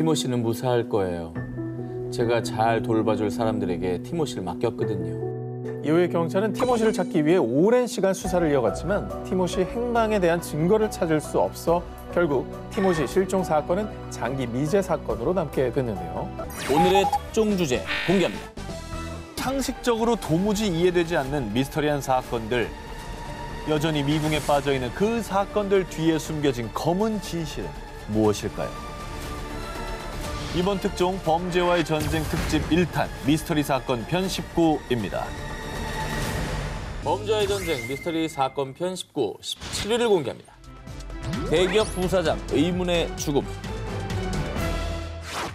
티모시는 무사할 거예요. 제가 잘 돌봐줄 사람들에게 티모시를 맡겼거든요. 이후에 경찰은 티모시를 찾기 위해 오랜 시간 수사를 이어갔지만 티모시 행방에 대한 증거를 찾을 수 없어 결국 티모시 실종 사건은 장기 미제 사건으로 남게 됐는데요. 오늘의 특종 주제 공개합니다. 상식적으로 도무지 이해되지 않는 미스터리한 사건들. 여전히 미궁에 빠져있는 그 사건들 뒤에 숨겨진 검은 진실은 무엇일까요? 이번 특종 범죄와의 전쟁 특집 1탄 미스터리 사건 편 19입니다. 범죄와의 전쟁 미스터리 사건 편 19, 17위를 공개합니다. 대기업 부사장 의문의 죽음.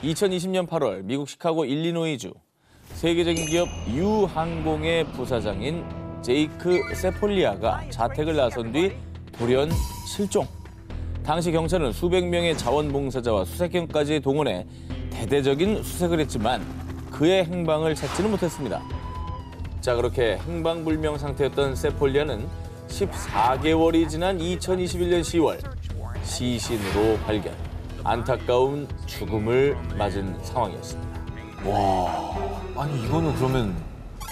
2020년 8월 미국 시카고 일리노이주 세계적인 기업 유항공의 부사장인 제이크 세폴리아가 자택을 나선 뒤 돌연 실종. 당시 경찰은 수백 명의 자원봉사자와 수색견까지 동원해 대대적인 수색을 했지만 그의 행방을 찾지는 못했습니다. 자, 그렇게 행방불명 상태였던 세폴리아는 14개월이 지난 2021년 10월 시신으로 발견. 안타까운 죽음을 맞은 상황이었습니다. 와, 아니 이거는 그러면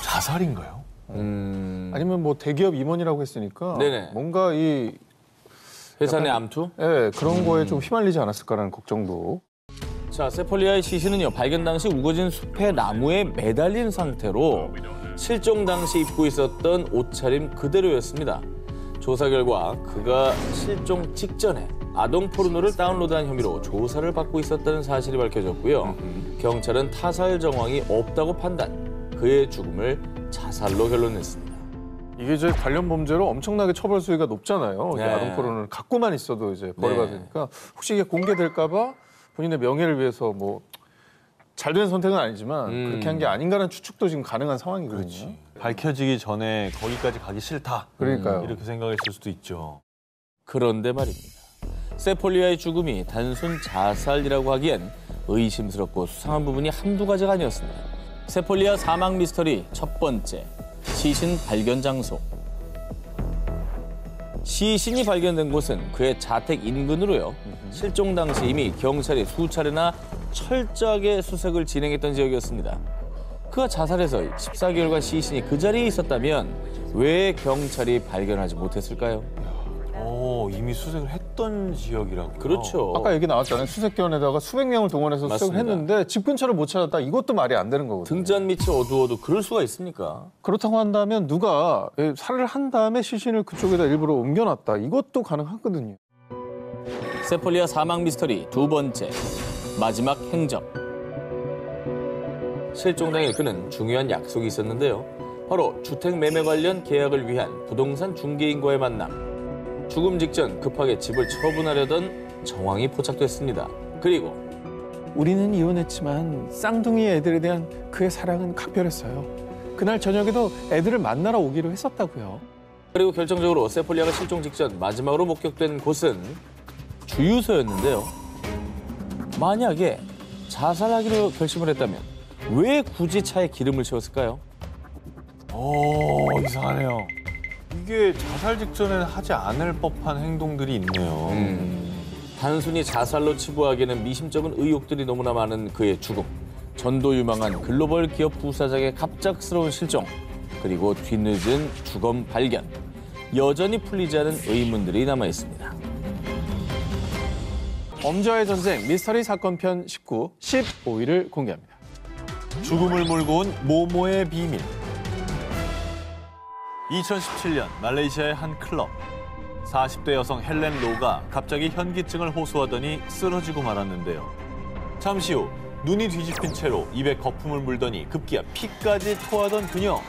자살인가요? 아니면 뭐 대기업 임원이라고 했으니까 네네. 뭔가 이 회사 내 암투? 예, 그런 거에 좀 휘말리지 않았을까라는 걱정도. 자, 세폴리아의 시신은요, 발견 당시 우거진 숲의 나무에 매달린 상태로 실종 당시 입고 있었던 옷차림 그대로였습니다. 조사 결과 그가 실종 직전에 아동 포르노를 다운로드한 혐의로 조사를 받고 있었다는 사실이 밝혀졌고요. 경찰은 타살 정황이 없다고 판단, 그의 죽음을 자살로 결론냈습니다. 이게 이제 관련 범죄로 엄청나게 처벌 수위가 높잖아요. 네. 아동 포르노를 갖고만 있어도 이제 벌이가 네. 되니까 혹시 이게 공개될까 봐 본인의 명예를 위해서 뭐 잘된 선택은 아니지만 그렇게 한 게 아닌가라는 추측도 지금 가능한 상황이거든요. 그렇지. 밝혀지기 전에 거기까지 가기 싫다. 그러니까요. 이렇게 생각했을 수도 있죠. 그런데 말입니다. 세폴리아의 죽음이 단순 자살이라고 하기엔 의심스럽고 수상한 부분이 한두 가지가 아니었습니다. 세폴리아 사망 미스터리 첫 번째, 시신 발견 장소. 시신이 발견된 곳은 그의 자택 인근으로요. 실종 당시 이미 경찰이 수차례나 철저하게 수색을 진행했던 지역이었습니다. 그가 자살해서 14개월간 시신이 그 자리에 있었다면 왜 경찰이 발견하지 못했을까요? 이미 수색을 했던 지역이라고요? 그렇죠. 아까 얘기 나왔잖아요. 수색견에다가 수백 명을 동원해서 맞습니다. 수색을 했는데 집 근처를 못 찾았다. 이것도 말이 안 되는 거거든요. 등잔 밑이 어두워도 그럴 수가 있습니까? 그렇다고 한다면 누가 살을 한 다음에 시신을 그쪽에다 일부러 옮겨놨다. 이것도 가능하거든요. 세폴리아 사망 미스터리 두 번째, 마지막 행적. 실종 당일 그는 중요한 약속이 있었는데요. 바로 주택 매매 관련 계약을 위한 부동산 중개인과의 만남. 죽음 직전 급하게 집을 처분하려던 정황이 포착됐습니다. 그리고 우리는 이혼했지만 쌍둥이 애들에 대한 그의 사랑은 각별했어요. 그날 저녁에도 애들을 만나러 오기로 했었다고요. 그리고 결정적으로 세폴리아가 실종 직전 마지막으로 목격된 곳은 주유소였는데요. 만약에 자살하기로 결심을 했다면 왜 굳이 차에 기름을 채웠을까요? 이상하네요. 이게 자살 직전에는 하지 않을 법한 행동들이 있네요. 단순히 자살로 치부하기에는 미심쩍은 의혹들이 너무나 많은 그의 죽음. 전도 유망한 글로벌 기업 부사장의 갑작스러운 실종. 그리고 뒤늦은 주검 발견. 여전히 풀리지 않은 의문들이 남아있습니다. 범죄와의 전쟁 미스터리 사건 편 19, 15위를 공개합니다. 죽음을 몰고 온 모모의 비밀. 2017년 말레이시아의 한 클럽. 40대 여성 헬렌 로가 갑자기 현기증을 호소하더니 쓰러지고 말았는데요. 잠시 후 눈이 뒤집힌 채로 입에 거품을 물더니 급기야 피까지 토하던 그녀.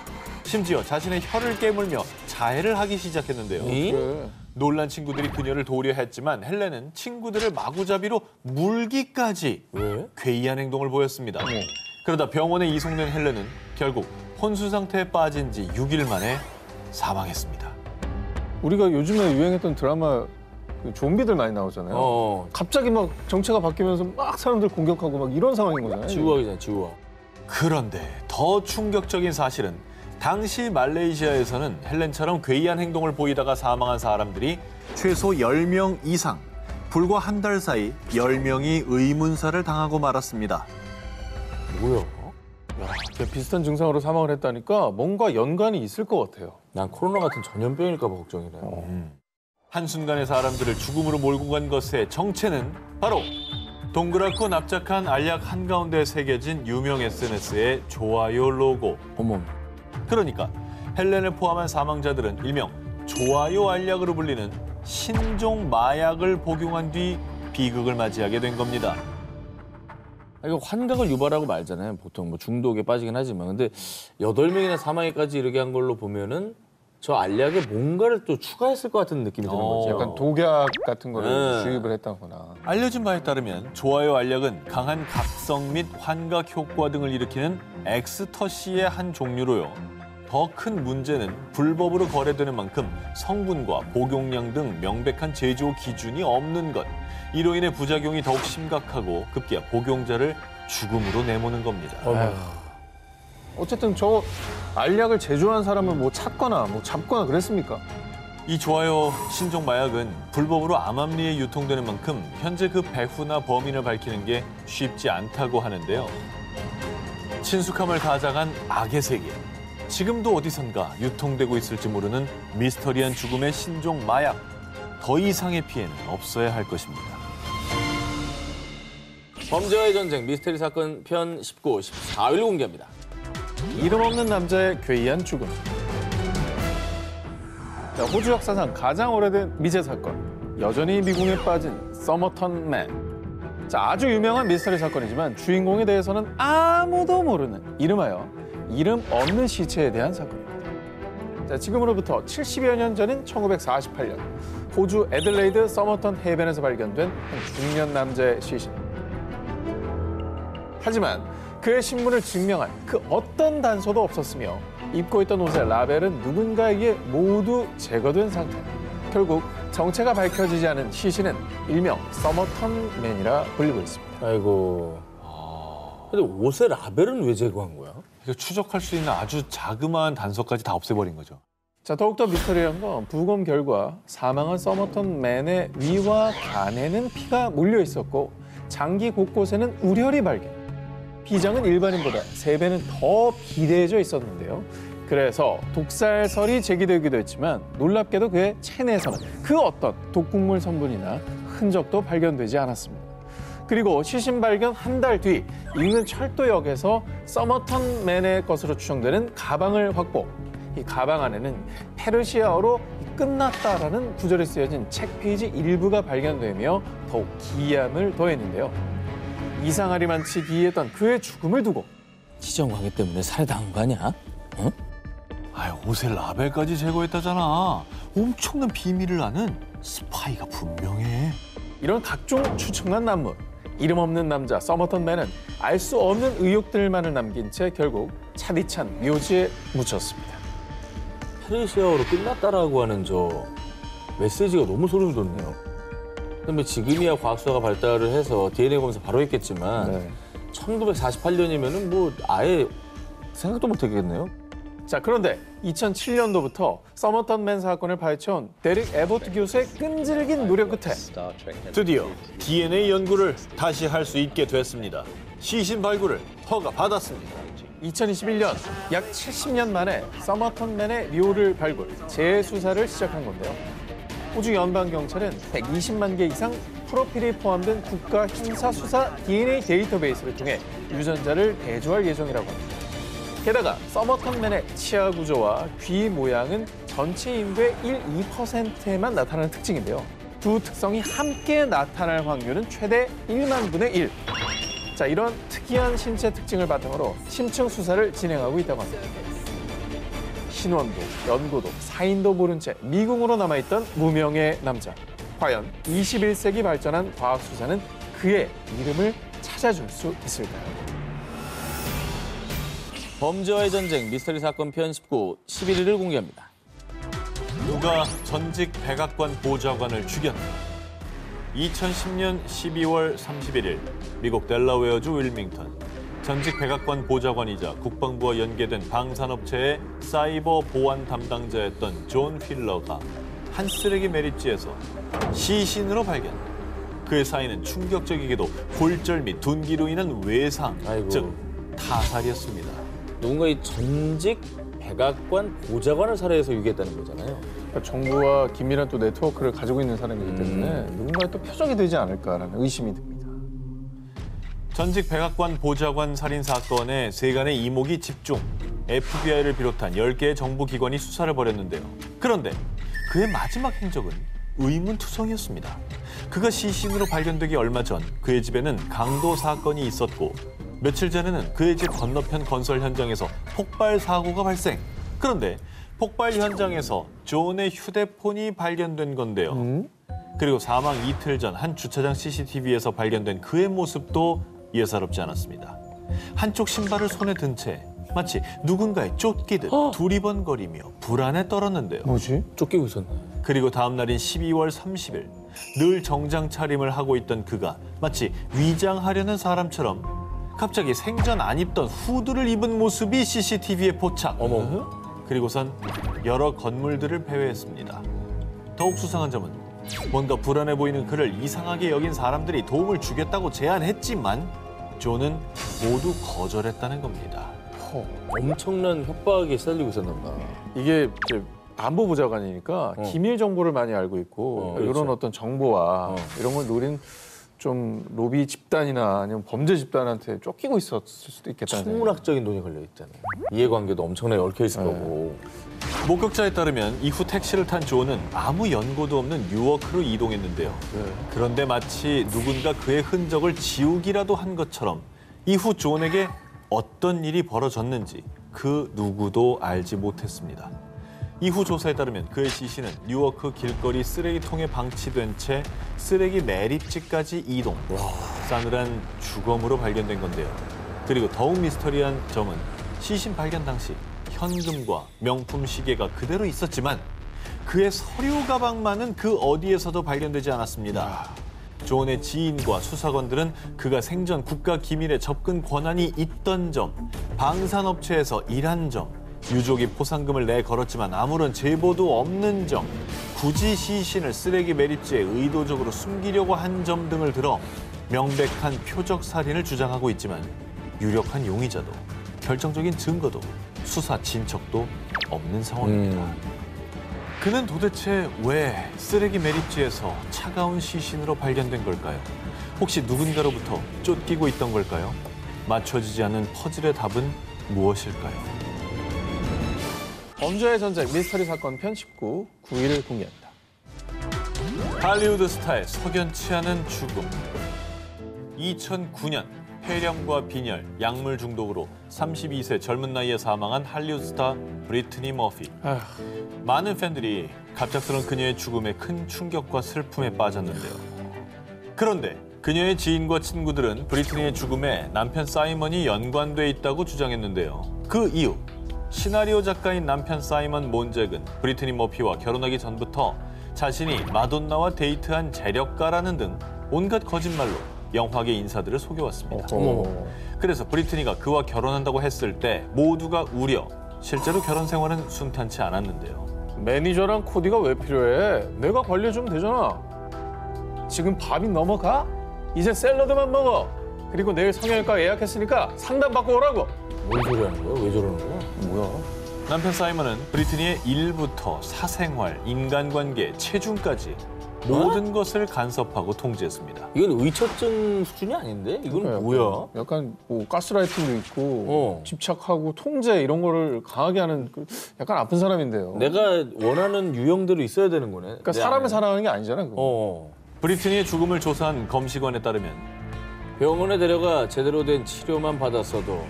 심지어 자신의 혀를 깨물며 자해를 하기 시작했는데요. 그래. 놀란 친구들이 그녀를 도우려 했지만 헬렌은 친구들을 마구잡이로 물기까지 왜? 괴이한 행동을 보였습니다. 그러다 병원에 이송된 헬렌은 결국 혼수 상태에 빠진 지 6일 만에 사망했습니다. 우리가 요즘에 유행했던 드라마 그 좀비들 많이 나오잖아요. 갑자기 막 정체가 바뀌면서 막 사람들 공격하고 막 이런 상황인 거잖아요. 지우학이잖아요, 지우학. 그런데 더 충격적인 사실은 당시 말레이시아에서는 헬렌처럼 괴이한 행동을 보이다가 사망한 사람들이 최소 10명 이상, 불과 한 달 사이 10명이 의문사를 당하고 말았습니다. 뭐야? 야, 비슷한 증상으로 사망을 했다니까 뭔가 연관이 있을 것 같아요. 난 코로나 같은 전염병일까 봐 걱정이네. 한순간에 사람들을 죽음으로 몰고 간 것의 정체는 바로 동그랗고 납작한 알약 한가운데 새겨진 유명 SNS의 좋아요 로고. 어머. 그러니까 헬렌을 포함한 사망자들은 일명 좋아요 알약으로 불리는 신종 마약을 복용한 뒤 비극을 맞이하게 된 겁니다. 이거 환각을 유발하고 말잖아요. 보통 뭐 중독에 빠지긴 하지만. 근데 8명이나 사망에까지 이르게 한 걸로 보면은 저 알약에 뭔가를 또 추가했을 것 같은 느낌이 드는 거죠. 약간 독약 같은 거를 네. 주입을 했다거나. 알려진 바에 따르면 좋아요 알약은 강한 각성 및 환각 효과 등을 일으키는 엑스터시의 한 종류로요. 더 큰 문제는 불법으로 거래되는 만큼 성분과 복용량 등 명백한 제조 기준이 없는 것. 이로 인해 부작용이 더욱 심각하고 급기야 복용자를 죽음으로 내모는 겁니다. 아휴. 어쨌든 저 알약을 제조한 사람을 뭐 찾거나 뭐 잡거나 그랬습니까? 이 좋아요 신종 마약은 불법으로 암암리에 유통되는 만큼 현재 그 배후나 범인을 밝히는 게 쉽지 않다고 하는데요. 친숙함을 가장한 악의 세계. 지금도 어디선가 유통되고 있을지 모르는 미스터리한 죽음의 신종 마약. 더 이상의 피해는 없어야 할 것입니다. 범죄와의 전쟁 미스테리 사건 편 19, 14일 공개합니다. 이름 없는 남자의 괴이한 죽음. 자, 호주 역사상 가장 오래된 미제 사건. 여전히 미궁에 빠진 서머턴 맨. 자, 아주 유명한 미스터리 사건이지만 주인공에 대해서는 아무도 모르는 이름하여 이름 없는 시체에 대한 사건입니다. 자, 지금으로부터 70여 년 전인 1948년 호주 애들레이드 서머턴 해변에서 발견된 한 중년 남자의 시신. 하지만 그의 신분을 증명한 그 어떤 단서도 없었으며 입고 있던 옷의 라벨은 누군가에게 모두 제거된 상태. 결국 정체가 밝혀지지 않은 시신은 일명 서머턴 맨이라 불리고 있습니다. 아이고. 근데 옷의 라벨은 왜 제거한 거야? 이거 추적할 수 있는 아주 자그마한 단서까지 다 없애버린 거죠. 자, 더욱더 미스터리한 건 부검 결과 사망한 서머턴 맨의 위와 간에는 피가 물려 있었고 장기 곳곳에는 우열이 발견. 비장은 일반인보다 3배는 더 비대해져 있었는데요. 그래서 독살설이 제기되기도 했지만 놀랍게도 그의 체내에서는 그 어떤 독극물 성분이나 흔적도 발견되지 않았습니다. 그리고 시신 발견 한 달 뒤 인근 철도역에서 서머턴 맨의 것으로 추정되는 가방을 확보. 이 가방 안에는 페르시아어로 끝났다라는 구절이 쓰여진 책 페이지 일부가 발견되며 더욱 기이함을 더했는데요. 이상하리만치 기이했던 그의 죽음을 두고 시정 관계 때문에 살해당한 거 아니야? 어? 아유, 옷의 라벨까지 제거했다잖아. 엄청난 비밀을 아는 스파이가 분명해. 이런 각종 추측만 난무. 이름 없는 남자 서머턴 맨은 알 수 없는 의혹들만을 남긴 채 결국 차디찬 묘지에 묻혔습니다. 페르시아어로 끝났다라고 하는 저 메시지가 너무 소름이 돋네요. 근데 뭐 지금이야 과학수사가 발달을 해서 DNA 검사 바로 했겠지만 네. 1948년이면은 뭐 아예 생각도 못 했겠네요. 자, 그런데 2007년도부터 서머턴 맨 사건을 파헤쳐온 데릭 에보트 교수의 끈질긴 노력 끝에 드디어 DNA 연구를 다시 할 수 있게 됐습니다. 시신 발굴을 허가받았습니다. 2021년 약 70년 만에 서머턴 맨의 묘를 발굴, 재수사를 시작한 건데요. 호주 연방경찰은 120만 개 이상 프로필이 포함된 국가 형사수사 DNA 데이터베이스를 통해 유전자를 대조할 예정이라고 합니다. 게다가 서머턴 맨의 치아 구조와 귀 모양은 전체 인구의 2%에만 나타나는 특징인데요. 두 특성이 함께 나타날 확률은 최대 1만 분의 1. 자, 이런 특이한 신체 특징을 바탕으로 심층 수사를 진행하고 있다고 합니다. 신원도, 연고도, 사인도 모른 채 미궁으로 남아있던 무명의 남자. 과연 21세기 발전한 과학 수사는 그의 이름을 찾아줄 수 있을까요? 범죄와의 전쟁 미스터리 사건 편 19, 11일을 공개합니다. 누가 전직 백악관 보좌관을 죽였나? 2010년 12월 31일 미국 델라웨어주 윌밍턴 전직 백악관 보좌관이자 국방부와 연계된 방산업체의 사이버 보안 담당자였던 존 휠러가 한 쓰레기 매립지에서 시신으로 발견. 그의 사인은 충격적이게도 골절 및 둔기로 인한 외상, 아이고. 즉 타살이었습니다. 누군가 이 전직 백악관 보좌관을 살해해서 유기했다는 거잖아요. 그러니까 정부와 긴밀한 또 네트워크를 가지고 있는 사람이기 때문에 누군가의 또 표적이 되지 않을까라는 의심이 듭니다. 전직 백악관 보좌관 살인 사건에 세간의 이목이 집중. FBI를 비롯한 10개의 정부기관이 수사를 벌였는데요. 그런데 그의 마지막 행적은 의문투성이었습니다. 그가 시신으로 발견되기 얼마 전 그의 집에는 강도 사건이 있었고 며칠 전에는 그의 집 건너편 건설 현장에서 폭발 사고가 발생. 그런데 폭발 현장에서 존의 휴대폰이 발견된 건데요. 그리고 사망 이틀 전 한 주차장 CCTV에서 발견된 그의 모습도 예사롭지 않았습니다. 한쪽 신발을 손에 든 채 마치 누군가에 쫓기듯 두리번거리며 불안에 떨었는데요. 뭐지? 쫓기고 있었네. 그리고 다음 날인 12월 30일 늘 정장 차림을 하고 있던 그가 마치 위장하려는 사람처럼 갑자기 생전 안 입던 후드를 입은 모습이 CCTV에 포착. 어머. 그리고선 여러 건물들을 배회했습니다. 더욱 수상한 점은 뭔가 불안해 보이는 그를 이상하게 여긴 사람들이 도움을 주겠다고 제안했지만 존은 모두 거절했다는 겁니다. 엄청난 협박에 시달리고 있었나 보다. 이게 이제 안보보좌관이니까 기밀 정보를 많이 알고 있고 그렇죠. 이런 어떤 정보와 이런 걸 노린 좀 로비 집단이나 아니면 범죄 집단한테 쫓기고 있었을 수도 있겠다는 생각이. 천문학적인 돈이 걸려 있잖아요. 이해관계도 엄청나게 얽혀 있을 거고. 목격자에 따르면 이후 택시를 탄 존은 아무 연고도 없는 뉴워크로 이동했는데요. 그런데 마치 누군가 그의 흔적을 지우기라도 한 것처럼 이후 존에게 어떤 일이 벌어졌는지 그 누구도 알지 못했습니다. 이후 조사에 따르면 그의 시신은 뉴워크 길거리 쓰레기통에 방치된 채 쓰레기 매립지까지 이동. 싸늘한 주검으로 발견된 건데요. 그리고 더욱 미스터리한 점은 시신 발견 당시 현금과 명품 시계가 그대로 있었지만 그의 서류 가방만은 그 어디에서도 발견되지 않았습니다. 존의 지인과 수사관들은 그가 생전 국가 기밀에 접근 권한이 있던 점, 방산업체에서 일한 점, 유족이 포상금을 내걸었지만 아무런 제보도 없는 점, 굳이 시신을 쓰레기 매립지에 의도적으로 숨기려고 한 점 등을 들어 명백한 표적 살인을 주장하고 있지만 유력한 용의자도 결정적인 증거도 수사 진척도 없는 상황입니다. 그는 도대체 왜 쓰레기 매립지에서 차가운 시신으로 발견된 걸까요? 혹시 누군가로부터 쫓기고 있던 걸까요? 맞춰지지 않는 퍼즐의 답은 무엇일까요? 범죄의 전쟁 미스터리 사건 편 19, 9일 공개합니다. 할리우드 스타의 석연치 않은 죽음. 2009년 폐렴과 빈혈, 약물 중독으로 32세 젊은 나이에 사망한 할리우드 스타 브리트니 머피. 많은 팬들이 갑작스러운 그녀의 죽음에 큰 충격과 슬픔에 빠졌는데요. 그런데 그녀의 지인과 친구들은 브리트니의 죽음에 남편 사이먼이 연관돼 있다고 주장했는데요. 그 이유, 시나리오 작가인 남편 사이먼 몬잭은 브리트니 머피와 결혼하기 전부터 자신이 마돈나와 데이트한 재력가라는 등 온갖 거짓말로 영화계 인사들을 속여왔습니다. 그래서 브리트니가 그와 결혼한다고 했을 때 모두가 우려, 실제로 결혼 생활은 순탄치 않았는데요. 매니저랑 코디가 왜 필요해? 내가 관리해주면 되잖아. 지금 밤이 넘어가? 이제 샐러드만 먹어. 그리고 내일 성형외과 예약했으니까 상담 받고 오라고. 뭔 소리 하는 거야? 왜 저러는 거야? 뭐야? 남편 사이먼은 브리트니의 일부터 사생활, 인간관계, 체중까지 모든 것을 간섭하고 통제했습니다. 이건 의처증 수준이 아닌데? 이건 뭐야? 약간 뭐 가스라이팅도 있고 어. 집착하고 통제 이런 거를 강하게 하는 약간 아픈 사람인데요. 내가 원하는 유형대로 있어야 되는 거네. 그러니까 내 사람을 안에. 사랑하는 게 아니잖아. 그거. 어. 브리트니의 죽음을 조사한 검시관에 따르면 병원에 데려가 제대로 된 치료만 받았어도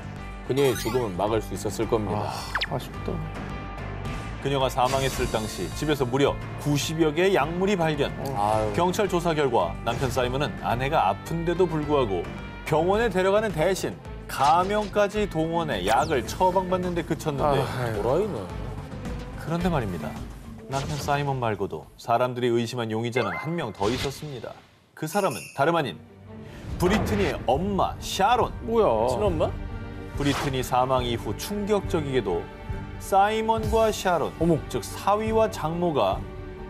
그녀의 죽음은 막을 수 있었을 겁니다. 아쉽다. 그녀가 사망했을 당시 집에서 무려 90여 개의 약물이 발견. 아유. 경찰 조사 결과 남편 사이먼은 아내가 아픈데도 불구하고 병원에 데려가는 대신 가명까지 동원해 약을 처방받는 데 그쳤는데 도라이네. 그런데 말입니다. 남편 사이먼 말고도 사람들이 의심한 용의자는 한 명 더 있었습니다. 그 사람은 다름 아닌 브리트니의 엄마 샤론. 뭐야? 친엄마? 브리트니 사망 이후 충격적이게도 사이먼과 샤론, 어머. 즉 사위와 장모가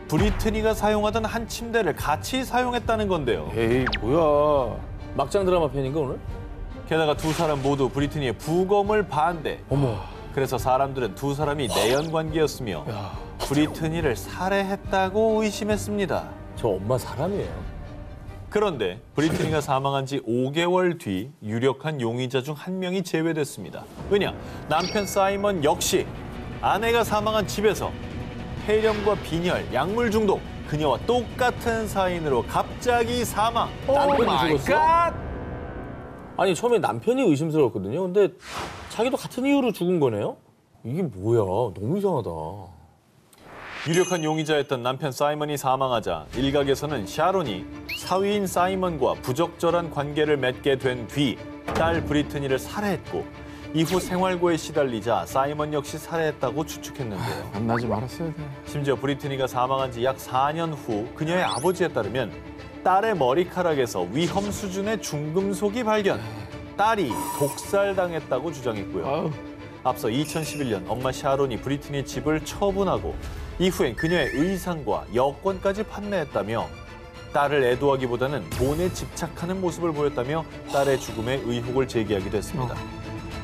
브리트니가 사용하던 한 침대를 같이 사용했다는 건데요. 에이, 뭐야. 막장 드라마 편인가 오늘? 게다가 두 사람 모두 브리트니의 부검을 반대. 어머. 그래서 사람들은 두 사람이 내연 관계였으며 브리트니를 살해했다고 의심했습니다. 저 엄마 사람이에요. 그런데 브리트니가 사망한 지 5개월 뒤 유력한 용의자 중 한 명이 제외됐습니다. 왜냐? 남편 사이먼 역시 아내가 사망한 집에서 폐렴과 빈혈, 약물 중독, 그녀와 똑같은 사인으로 갑자기 사망. 남편이 죽었어? 아니 처음에 남편이 의심스러웠거든요. 근데 자기도 같은 이유로 죽은 거네요? 이게 뭐야? 너무 이상하다. 유력한 용의자였던 남편 사이먼이 사망하자 일각에서는 샤론이 사위인 사이먼과 부적절한 관계를 맺게 된 뒤 딸 브리트니를 살해했고 이후 생활고에 시달리자 사이먼 역시 살해했다고 추측했는데요. 만나지 말았어야 돼. 심지어 브리트니가 사망한 지 약 4년 후 그녀의 아버지에 따르면 딸의 머리카락에서 위험 수준의 중금속이 발견. 딸이 독살당했다고 주장했고요. 아우. 앞서 2011년 엄마 샤론이 브리트니 집을 처분하고 이후엔 그녀의 의상과 여권까지 판매했다며 딸을 애도하기보다는 돈에 집착하는 모습을 보였다며 딸의 죽음에 의혹을 제기하기도 했습니다.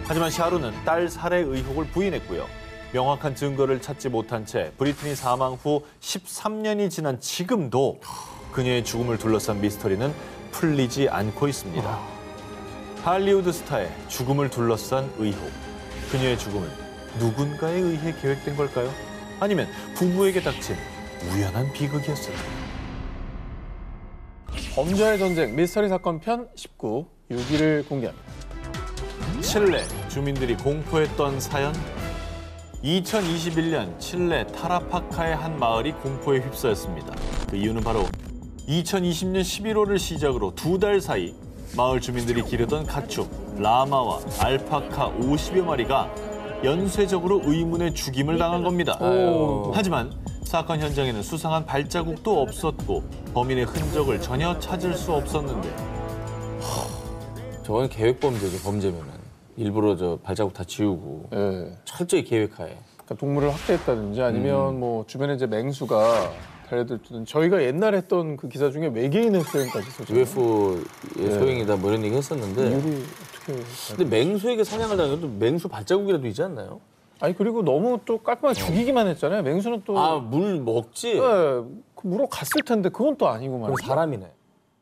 하지만 샤론은 딸 살해 의혹을 부인했고요. 명확한 증거를 찾지 못한 채 브리트니 사망 후 13년이 지난 지금도 그녀의 죽음을 둘러싼 미스터리는 풀리지 않고 있습니다. 할리우드 스타의 죽음을 둘러싼 의혹. 그녀의 죽음은 누군가에 의해 계획된 걸까요? 아니면 부부에게 닥친 우연한 비극이었을까요? 범죄의 전쟁 미스터리 사건 편 19, 6위를 공개합니다. 칠레 주민들이 공포했던 사연. 2021년 칠레 타라파카의 한 마을이 공포에 휩싸였습니다. 그 이유는 바로 2020년 11월을 시작으로 2달 사이 마을 주민들이 기르던 가축 라마와 알파카 50여 마리가 연쇄적으로 의문의 죽임을 당한 겁니다. 하지만 사건 현장에는 수상한 발자국도 없었고 범인의 흔적을 전혀 찾을 수 없었는데 저건 계획 범죄죠. 범죄면은 일부러 저 발자국 다 지우고 예. 철저히 계획하에. 그러니까 동물을 학대했다든지 아니면 뭐 주변에 이제 맹수가 달려들든 저희가 옛날에 했던 그 기사 중에 외계인의 소행까지 있었죠. UFO의 소행이다 뭐 이런 얘기 했었는데. 이유리 어떻게? 근데 맹수에게 사냥을 당해도 맹수 발자국이라도 있지 않나요? 아니 그리고 너무 또 깔끔하게 죽이기만 했잖아요. 맹수는 또 아, 물 먹지? 예, 그 물어 갔을 텐데 그건 또 아니고 그럼 말이야. 사람이네.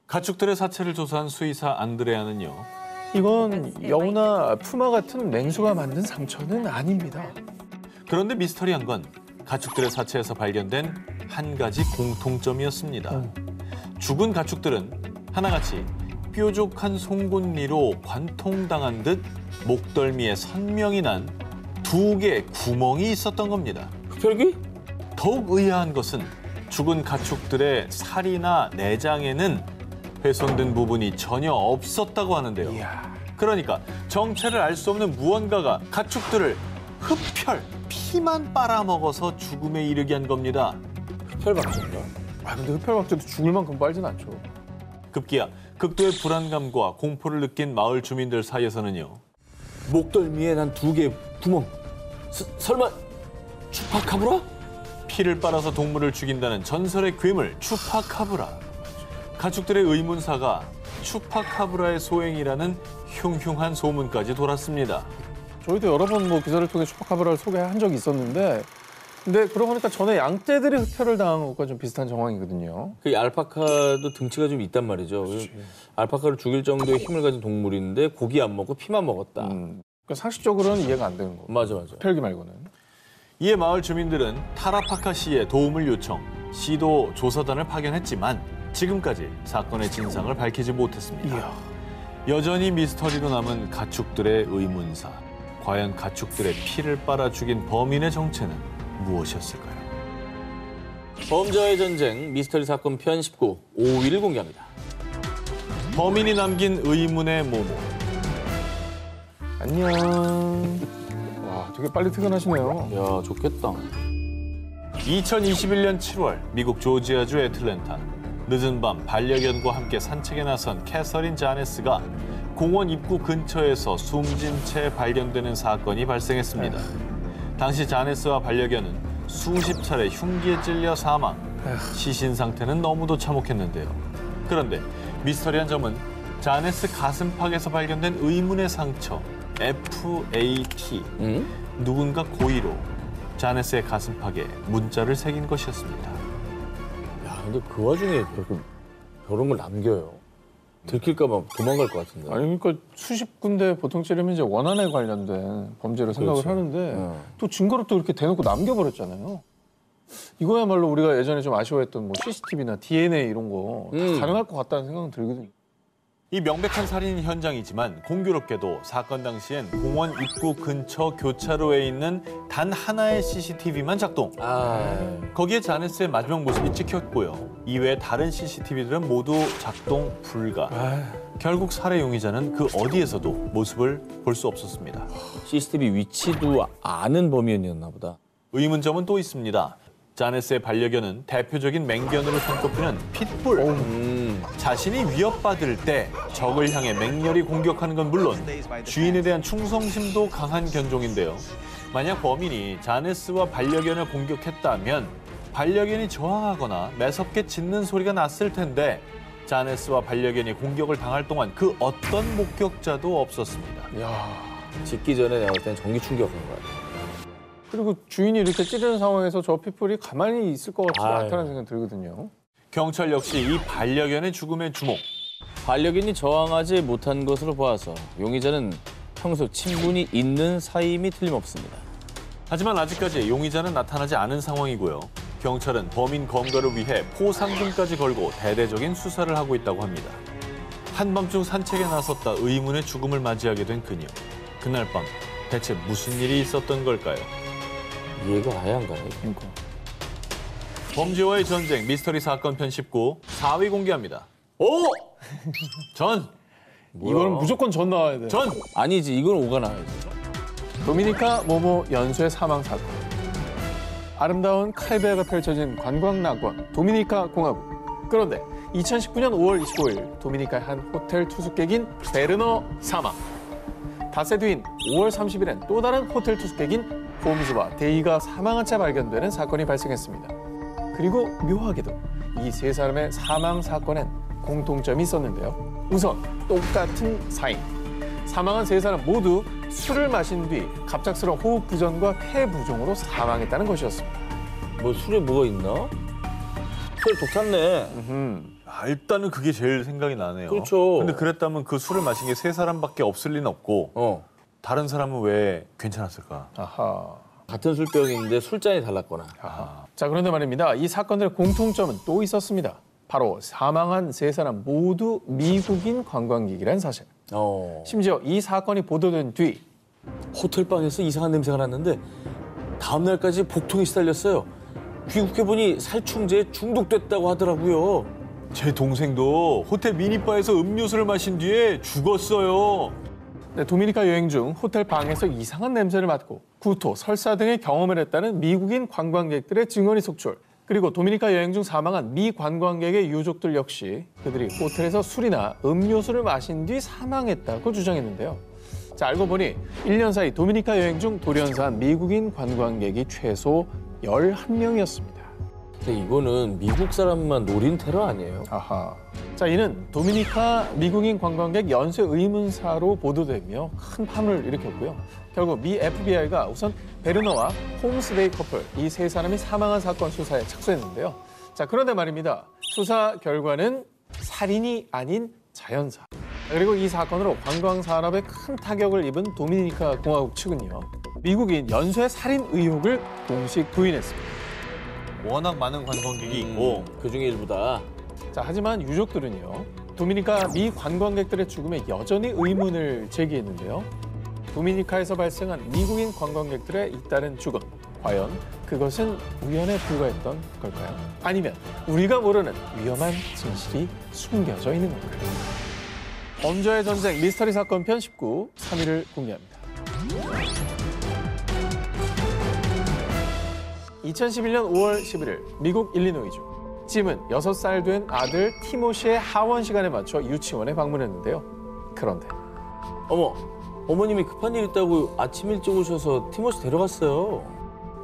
가축들의 사체를 조사한 수의사 안드레아는요. 이건 여우나 푸마 같은 맹수가 만든 상처는 아닙니다. 그런데 미스터리한 건 가축들의 사체에서 발견된 한 가지 공통점이었습니다. 죽은 가축들은 하나같이 뾰족한 송곳니로 관통당한 듯 목덜미에 선명이 난 2개의 구멍이 있었던 겁니다. 흡혈귀? 더욱 의아한 것은 죽은 가축들의 살이나 내장에는 훼손된 부분이 전혀 없었다고 하는데요. 그러니까 정체를 알 수 없는 무언가가 가축들을 흡혈, 피만 빨아먹어서 죽음에 이르게 한 겁니다. 흡혈박쥐인가? 아 근데 흡혈박쥐도 죽을 만큼 빨진 않죠. 급기야 극도의 불안감과 공포를 느낀 마을 주민들 사이에서는요. 목덜미에 난 2개의 구멍. 설마 추파카브라? 피를 빨아서 동물을 죽인다는 전설의 괴물 추파카브라. 가축들의 의문사가 추파카브라의 소행이라는 흉흉한 소문까지 돌았습니다. 저희도 여러 번 뭐 기사를 통해 추파카브라를 소개한 적이 있었는데 근데 그러고 보니까 전에 양떼들이 흡혈을 당한 것과 좀 비슷한 정황이거든요. 그 알파카도 등치가 좀 있단 말이죠. 알파카를 죽일 정도의 힘을 가진 동물인데 고기 안 먹고 피만 먹었다. 그러니까 상식적으로는 이해가 안 되는 거. 맞아. 흡혈귀 말고는. 이에 마을 주민들은 타라파카 시에 도움을 요청, 시도 조사단을 파견했지만 지금까지 사건의 진상을 밝히지 못했습니다. 여전히 미스터리로 남은 가축들의 의문사. 과연 가축들의 피를 빨아 죽인 범인의 정체는 무엇이었을까요? 범죄의 전쟁 미스터리 사건 편 19, 5위를 공개합니다. 범인이 남긴 의문의 모모. 안녕. 와, 되게 빨리 퇴근하시네요. 야, 좋겠다. 2021년 7월 미국 조지아주 애틀랜타. 늦은 밤 반려견과 함께 산책에 나선 캐서린 자네스가 공원 입구 근처에서 숨진 채 발견되는 사건이 발생했습니다. 당시 자네스와 반려견은 수십 차례 흉기에 찔려 사망, 시신 상태는 너무도 참혹했는데요. 그런데 미스터리한 점은 자네스 가슴팍에서 발견된 의문의 상처, FAT. 누군가 고의로 자네스의 가슴팍에 문자를 새긴 것이었습니다. 야, 근데 그 와중에 그렇게 저런 걸 남겨요. 들킬까 봐 도망갈 것 같은데. 아니 그러니까 수십 군데 보통 찌르면 이제 원한에 관련된 범죄로 생각을 그렇죠. 하는데 또 증거를 또 이렇게 대놓고 남겨버렸잖아요. 이거야말로 우리가 예전에 좀 아쉬워했던 뭐 CCTV나 DNA 이런 거 다 가능할 것 같다는 생각은 들거든요. 이 명백한 살인 현장이지만 공교롭게도 사건 당시엔 공원 입구 근처 교차로에 있는 단 하나의 CCTV만 작동. 거기에 자네스의 마지막 모습이 찍혔고요. 이외에 다른 CCTV들은 모두 작동 불가. 결국 살해 용의자는 그 어디에서도 모습을 볼 수 없었습니다. CCTV 위치도 아는 범인이었나 보다. 의문점은 또 있습니다. 자네스의 반려견은 대표적인 맹견으로 손꼽히는 핏불. 자신이 위협받을 때 적을 향해 맹렬히 공격하는 건 물론 주인에 대한 충성심도 강한 견종인데요. 만약 범인이 자네스와 반려견을 공격했다면 반려견이 저항하거나 매섭게 짖는 소리가 났을 텐데 자네스와 반려견이 공격을 당할 동안 그 어떤 목격자도 없었습니다. 야 짓기 전에 내가 볼 땐 전기 충격한 거야. 그리고 주인이 이렇게 찌르는 상황에서 저 핏불이 가만히 있을 것 같지 않다는 생각이 들거든요. 경찰 역시 이 반려견의 죽음에 주목. 반려견이 저항하지 못한 것으로 보아서 용의자는 평소 친분이 있는 사이임이 틀림없습니다. 하지만 아직까지 용의자는 나타나지 않은 상황이고요. 경찰은 범인 검거를 위해 포상금까지 걸고 대대적인 수사를 하고 있다고 합니다. 한밤중 산책에 나섰다 의문의 죽음을 맞이하게 된 그녀. 그날 밤 대체 무슨 일이 있었던 걸까요? 이해가 아예 안 가네. 그러니까. 범죄와의 전쟁 미스터리 사건 편 19 4위 공개합니다. 오! 전! 이거는 무조건 전 나와야 돼. 전! 아니지, 이건 오가 나와야지. 도미니카 모모 연쇄 사망 사건. 아름다운 카리브해가 펼쳐진 관광 낙원 도미니카 공화국. 그런데 2019년 5월 25일 도미니카의 한 호텔 투숙객인 베르너 사망. 닷새 뒤인 5월 30일엔 또 다른 호텔 투숙객인 홈즈와 데이가 사망한 채 발견되는 사건이 발생했습니다. 그리고 묘하게도 이 세 사람의 사망 사건엔 공통점이 있었는데요. 우선 똑같은 사인. 사망한 세 사람 모두 술을 마신 뒤 갑작스러운 호흡 부전과 폐 부종으로 사망했다는 것이었습니다. 뭐 술에 뭐가 있나? 술 독탔네. 일단은 그게 제일 생각이 나네요. 그렇죠. 근데 그랬다면 그 술을 마신 게 세 사람밖에 없을 리는 없고 다른 사람은 왜 괜찮았을까? 아하. 같은 술병인데 술잔이 달랐거나. 자, 그런데 말입니다. 이 사건들의 공통점은 또 있었습니다. 바로 사망한 세 사람 모두 미국인 관광객이라는 사실. 심지어 이 사건이 보도된 뒤 호텔방에서 이상한 냄새가 났는데 다음 날까지 복통이 시달렸어요. 귀국해보니 살충제에 중독됐다고 하더라고요. 제 동생도 호텔 미니바에서 음료수를 마신 뒤에 죽었어요. 네, 도미니카 여행 중 호텔 방에서 이상한 냄새를 맡고 구토, 설사 등의 경험을 했다는 미국인 관광객들의 증언이 속출. 그리고 도미니카 여행 중 사망한 미 관광객의 유족들 역시 그들이 호텔에서 술이나 음료수를 마신 뒤 사망했다고 주장했는데요. 자, 알고 보니 1년 사이 도미니카 여행 중 돌연사한 미국인 관광객이 최소 11명이었습니다. 근데 이거는 미국 사람만 노린 테러 아니에요? 아하. 자, 이는 도미니카 미국인 관광객 연쇄 의문사로 보도되며 큰 파문을 일으켰고요. 결국 미 FBI가 우선 베르너와 홈스데이 커플 이 세 사람이 사망한 사건 수사에 착수했는데요. 자, 그런데 말입니다. 수사 결과는 살인이 아닌 자연사. 그리고 이 사건으로 관광 산업에 큰 타격을 입은 도미니카 공화국 측은요. 미국인 연쇄 살인 의혹을 공식 부인했습니다. 워낙 많은 관광객이 있고 그중에 일부다. 자, 하지만 유족들은요. 도미니카 미 관광객들의 죽음에 여전히 의문을 제기했는데요. 도미니카에서 발생한 미국인 관광객들의 잇따른 죽음. 과연 그것은 우연에 불과했던 걸까요? 아니면 우리가 모르는 위험한 진실이 숨겨져 있는 걸까요? 범죄의 전쟁 미스터리 사건 편 19, 3위를 공개합니다. 2011년 5월 11일 미국 일리노이주. 짐은 6살 된 아들 티모시의 하원 시간에 맞춰 유치원에 방문했는데요. 그런데 어머, 어머님이 급한 일 있다고 아침 일찍 오셔서 티모시 데려갔어요.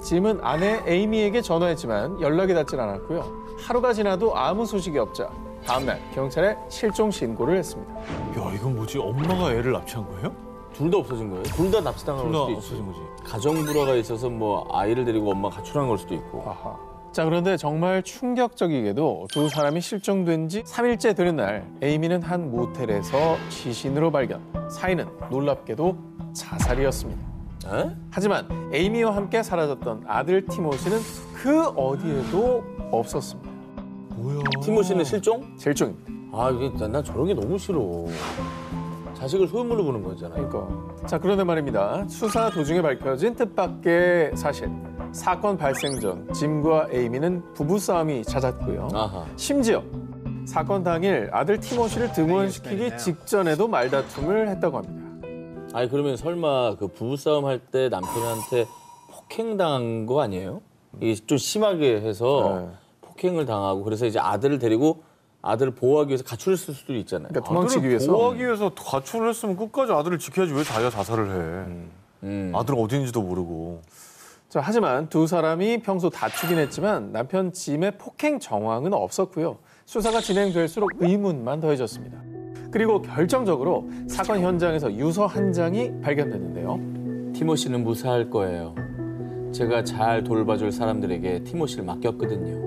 짐은 아내 에이미에게 전화했지만 연락이 닿질 않았고요. 하루가 지나도 아무 소식이 없자 다음날 경찰에 실종 신고를 했습니다. 야, 이건 뭐지? 엄마가 애를 납치한 거예요? 둘 다 없어진 거예요? 둘 다 납치당한 둘 걸 다 수도 없어진 있지. 거지. 가정 불화가 있어서 뭐 아이를 데리고 엄마 가출한 걸 수도 있고. 아하. 자, 그런데 정말 충격적이게도 두 사람이 실종된 지 3일째 되는 날 에이미는 한 모텔에서 시신으로 발견. 사인은 놀랍게도 자살이었습니다. 에? 하지만 에이미와 함께 사라졌던 아들 티모시는 그 어디에도 없었습니다. 뭐야? 티모시는 실종? 실종입니다. 아, 이게 난 저런 게 너무 싫어. 자식을 소유물로 보는 거잖아요. 그러니까. 자, 그런데 말입니다. 수사 도중에 밝혀진 뜻밖의 사실. 사건 발생 전 짐과 에이미는 부부싸움이 잦았고요. 아하. 심지어 사건 당일 아들 티모시를 등원시키기 직전에도 말다툼을 했다고 합니다. 아니, 그러면 설마 그 부부싸움 할 때 남편한테 폭행당한 거 아니에요? 이게 좀 심하게 해서 네. 폭행을 당하고 그래서 이제 아들을 데리고 아들을 보호하기 위해서 가출했을 수도 있잖아요. 그러니까 도망치기 아들을 위해서. 보호하기 위해서 가출을 했으면 끝까지 아들을 지켜야지 왜 자기가 자살을 해? 아들은 어디 있는지도 모르고. 자, 하지만 두 사람이 평소 다투긴 했지만 남편 짐의 폭행 정황은 없었고요. 수사가 진행될수록 의문만 더해졌습니다. 그리고 결정적으로 사건 현장에서 유서 한 장이 발견됐는데요. 티모시는 무사할 거예요. 제가 잘 돌봐줄 사람들에게 티모시를 맡겼거든요.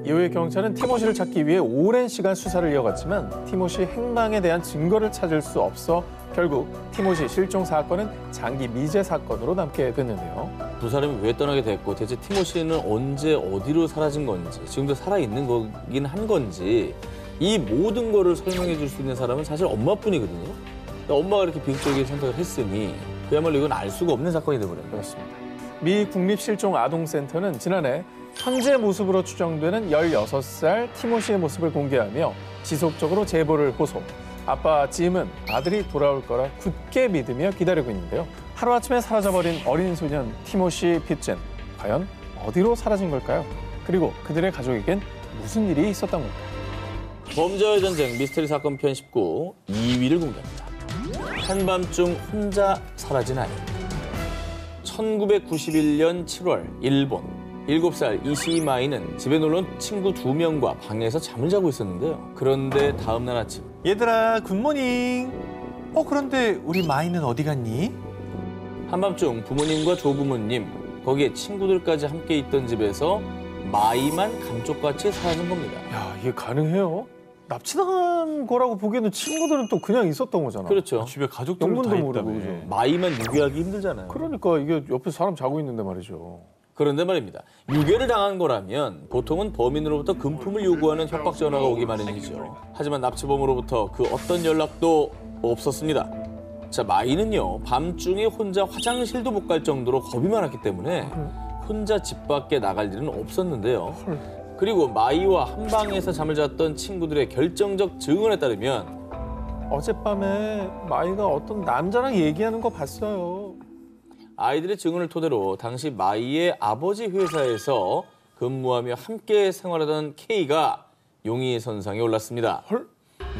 이후에 경찰은 티모시를 찾기 위해 오랜 시간 수사를 이어갔지만 티모시 행방에 대한 증거를 찾을 수 없어 결국 티모시 실종 사건은 장기 미제 사건으로 남게 됐는데요. 두 사람이 왜 떠나게 됐고 대체 티모시는 언제 어디로 사라진 건지 지금도 살아있는 거긴 한 건지 이 모든 거를 설명해 줄 수 있는 사람은 사실 엄마뿐이거든요. 엄마가 이렇게 비극적인 선택을 했으니 그야말로 이건 알 수가 없는 사건이 돼버려요. 그렇습니다. 미 국립실종아동센터는 지난해 현재 모습으로 추정되는 16살 티모시의 모습을 공개하며 지속적으로 제보를 호소. 아빠 짐은 아들이 돌아올 거라 굳게 믿으며 기다리고 있는데요. 하루아침에 사라져버린 어린 소년 티모시 핏젠. 과연 어디로 사라진 걸까요? 그리고 그들의 가족에겐 무슨 일이 있었던 걸까요? 범죄와의 전쟁 미스터리 사건 편 19 2위를 공개합니다. 한밤중 혼자 사라진 아이. 1991년 7월 일본 7살 이시마이는 집에 놀러온 친구 2명과 방에서 잠을 자고 있었는데요. 그런데 다음 날 아침 얘들아, 굿모닝. 그런데 우리 마이는 어디 갔니? 한밤중 부모님과 조부모님 거기에 친구들까지 함께 있던 집에서 마이만 감쪽같이 사라진 겁니다. 야, 이게 가능해요? 납치당한 거라고 보기에는 친구들은 또 그냥 있었던 거잖아. 그렇죠. 집에 가족들도 영문도 다 모르고, 있다며. 그죠? 마이만 유괴하기 힘들잖아요. 그러니까 이게 옆에 사람 자고 있는데 말이죠. 그런데 말입니다. 유괴를 당한 거라면 보통은 범인으로부터 금품을 요구하는 협박 전화가 오기 마련이죠. 하지만 납치범으로부터 그 어떤 연락도 없었습니다. 자, 마이는요. 밤중에 혼자 화장실도 못 갈 정도로 겁이 많았기 때문에 혼자 집 밖에 나갈 일은 없었는데요. 그리고 마이와 한 방에서 잠을 잤던 친구들의 결정적 증언에 따르면 어젯밤에 마이가 어떤 남자랑 얘기하는 거 봤어요. 아이들의 증언을 토대로 당시 마이의 아버지 회사에서 근무하며 함께 생활하던 K가 용의선상에 올랐습니다. 헐?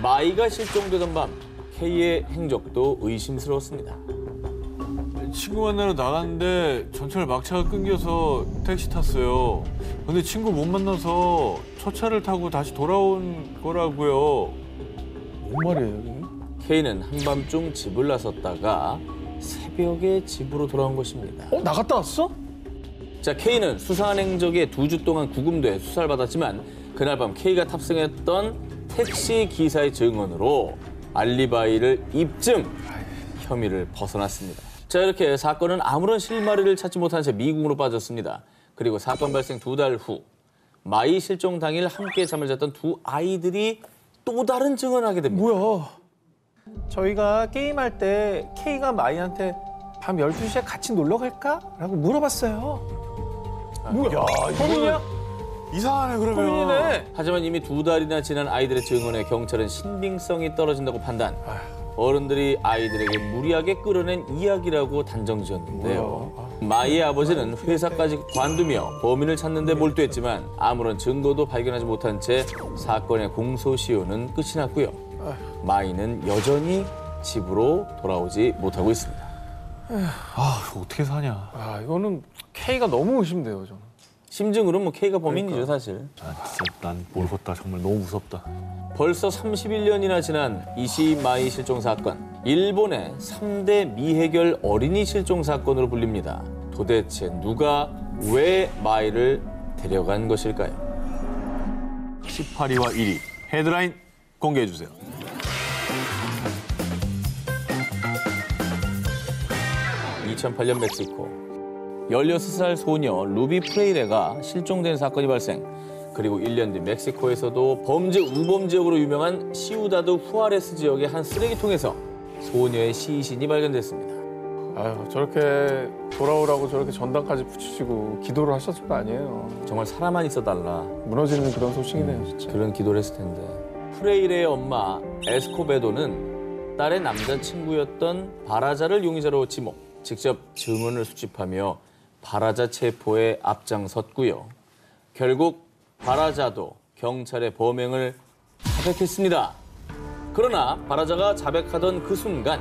마이가 실종되던 밤 K의 행적도 의심스러웠습니다. 친구 만나러 나갔는데 전철 막차가 끊겨서 택시 탔어요. 근데 친구 못 만나서 첫 차를 타고 다시 돌아온 거라고요. 뭔 말이에요? K는 한밤중 집을 나섰다가 새벽에 집으로 돌아온 것입니다. 나갔다 왔어? 자, K는 수상한 행적에 2주 동안 구금돼 수사를 받았지만 그날 밤 K가 탑승했던 택시 기사의 증언으로 알리바이를 입증, 혐의를 벗어났습니다. 자, 이렇게 사건은 아무런 실마리를 찾지 못한 채 미궁으로 빠졌습니다. 그리고 사건 발생 2달 후 마이 실종 당일 함께 잠을 잤던 두 아이들이 또 다른 증언을 하게 됩니다. 뭐야? 저희가 게임할 때 K가 마이한테 밤 12시에 같이 놀러 갈까? 라고 물어봤어요. 뭐야? 범인이야? 이상하네, 그러면. 범인이네. 하지만 이미 2달이나 지난 아이들의 증언에 경찰은 신빙성이 떨어진다고 판단. 어른들이 아이들에게 무리하게 끌어낸 이야기라고 단정 지었는데요. 마이의 아버지는 회사까지 관두며 범인을 찾는 데 몰두했지만 아무런 증거도 발견하지 못한 채 사건의 공소시효는 끝이 났고요. 마이는 여전히 집으로 돌아오지 못하고 있습니다. 이거 어떻게 사냐. 이거는 K가 너무 의심돼요, 저는. 심증으로 뭐 K가 범인이죠, 사실. 아, 진짜 난 모르겠다. 정말 너무 무섭다. 벌써 31년이나 지난 이시마이 실종 사건. 일본의 3대 미해결 어린이 실종 사건으로 불립니다. 도대체 누가 왜 마이를 데려간 것일까요? 18위와 1위 헤드라인 공개해 주세요. (2008년) 멕시코 16살 소녀 루비 프레이레가 실종된 사건이 발생. 그리고 1년 뒤 멕시코에서도 범죄 우범 지역으로 유명한 시우다드 후아레스 지역의 한 쓰레기통에서 소녀의 시신이 발견됐습니다. 아유, 저렇게 돌아오라고 저렇게 전단까지 붙이시고 기도를 하셨을 거 아니에요. 정말 살아만 있어달라. 무너지는 그런 소식이네요, 진짜. 그런 기도를 했을 텐데. 프레이레의 엄마 에스코베도는 딸의 남자친구였던 바라자를 용의자로 지목, 직접 증언을 수집하며 바라자 체포에 앞장섰고요. 결국 바라자도 경찰의 범행을 자백했습니다. 그러나 바라자가 자백하던 그 순간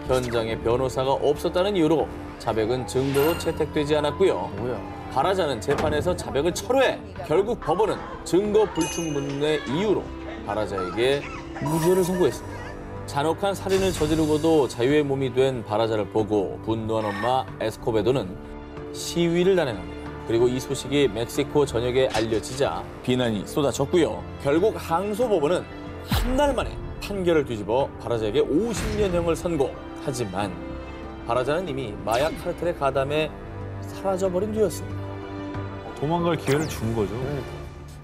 현장에 변호사가 없었다는 이유로 자백은 증거로 채택되지 않았고요. 뭐야. 바라자는 재판에서 자백을 철회. 결국 법원은 증거 불충분의 이유로 바라자에게 무죄를 선고했습니다. 잔혹한 살인을 저지르고도 자유의 몸이 된 바라자를 보고 분노한 엄마 에스코베도는 시위를 단행합니다. 그리고 이 소식이 멕시코 전역에 알려지자 비난이 쏟아졌고요. 결국 항소법원은 한 달 만에 판결을 뒤집어 바라자에게 50년형을 선고. 하지만 바라자는 이미 마약 카르텔에 가담해 사라져버린 뒤였습니다. 도망갈 기회를 준 거죠.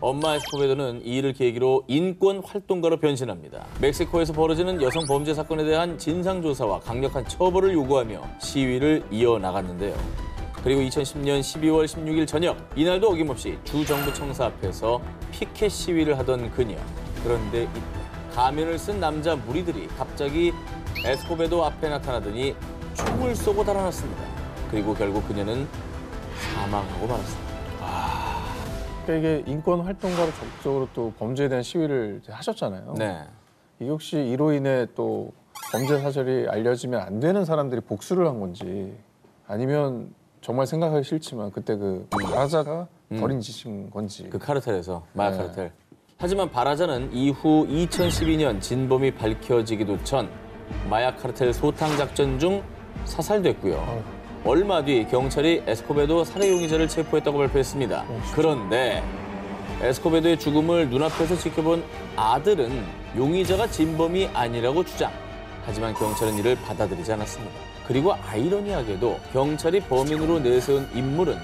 엄마 에스코베도는 이 일을 계기로 인권 활동가로 변신합니다. 멕시코에서 벌어지는 여성 범죄 사건에 대한 진상조사와 강력한 처벌을 요구하며 시위를 이어나갔는데요. 그리고 2010년 12월 16일 저녁, 이날도 어김없이 주정부 청사 앞에서 피켓 시위를 하던 그녀. 그런데 이때 가면을 쓴 남자 무리들이 갑자기 에스코베도 앞에 나타나더니 총을 쏘고 달아났습니다. 그리고 결국 그녀는 사망하고 말았습니다. 그러니까 이게 인권 활동가로 적극적으로 또 범죄에 대한 시위를 이제 하셨잖아요. 네. 이게 혹시 이로 인해 또 범죄 사실이 알려지면 안 되는 사람들이 복수를 한 건지, 아니면 정말 생각하기 싫지만 그때 그 바라자가 벌인 짓인 건지. 그 카르텔에서, 마약 네. 카르텔. 하지만 바라자는 이후 2012년 진범이 밝혀지기도 전 마약 카르텔 소탕 작전 중 사살됐고요. 얼마 뒤 경찰이 에스코베도 살해 용의자를 체포했다고 발표했습니다. 그런데 에스코베도의 죽음을 눈앞에서 지켜본 아들은 용의자가 진범이 아니라고 주장. 하지만 경찰은 이를 받아들이지 않았습니다. 그리고 아이러니하게도 경찰이 범인으로 내세운 인물은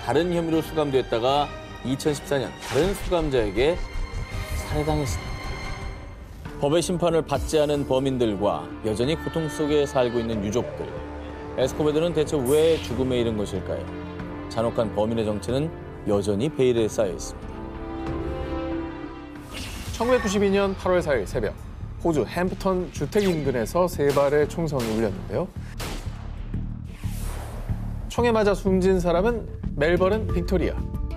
다른 혐의로 수감됐다가 2014년 다른 수감자에게 살해당했습니다. 법의 심판을 받지 않은 범인들과 여전히 고통 속에 살고 있는 유족들. 에스코베도는 대체 왜 죽음에 이른 것일까요? 잔혹한 범인의 정체는 여전히 베일에 쌓여 있습니다. 1992년 8월 4일 새벽, 호주 햄프턴 주택 인근에서 세 발의 총성이 울렸는데요. 총에 맞아 숨진 사람은 멜버른 빅토리아,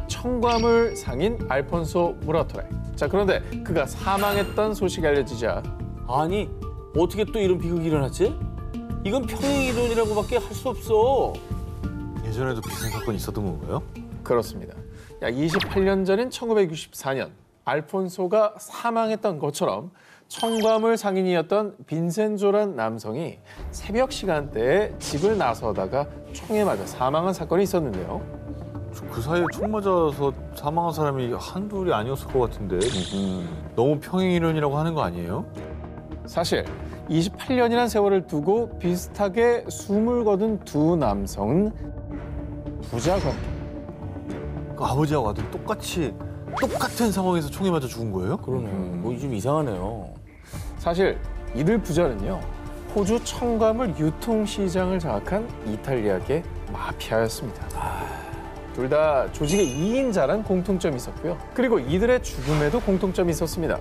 청과물 상인 알폰소 무라토레. 자, 그런데 그가 사망했던 소식이 알려지자 아니, 어떻게 또 이런 비극이 일어났지? 이건 평행 이론이라고밖에 할 수 없어. 예전에도 비슷한 사건이 있었던 건가요? 그렇습니다. 약 28년 전인 1964년 알폰소가 사망했던 것처럼 청과물 상인이었던 빈센조란 남성이 새벽 시간대에 집을 나서다가 총에 맞아 사망한 사건이 있었는데요. 그 사이에 총 맞아서 사망한 사람이 한둘이 아니었을 것 같은데 너무 평행이론이라고 하는 거 아니에요? 사실 28년이란 세월을 두고 비슷하게 숨을 거둔 두 남성은 부자관계. 그 아버지하고 아들이 똑같은 상황에서 총에 맞아 죽은 거예요? 그러네. 뭐 좀 이상하네요. 사실 이들 부자는요, 호주 청과물 유통시장을 장악한 이탈리아계 마피아였습니다. 둘 다 조직의 2인자란 공통점이 있었고요. 그리고 이들의 죽음에도 공통점이 있었습니다.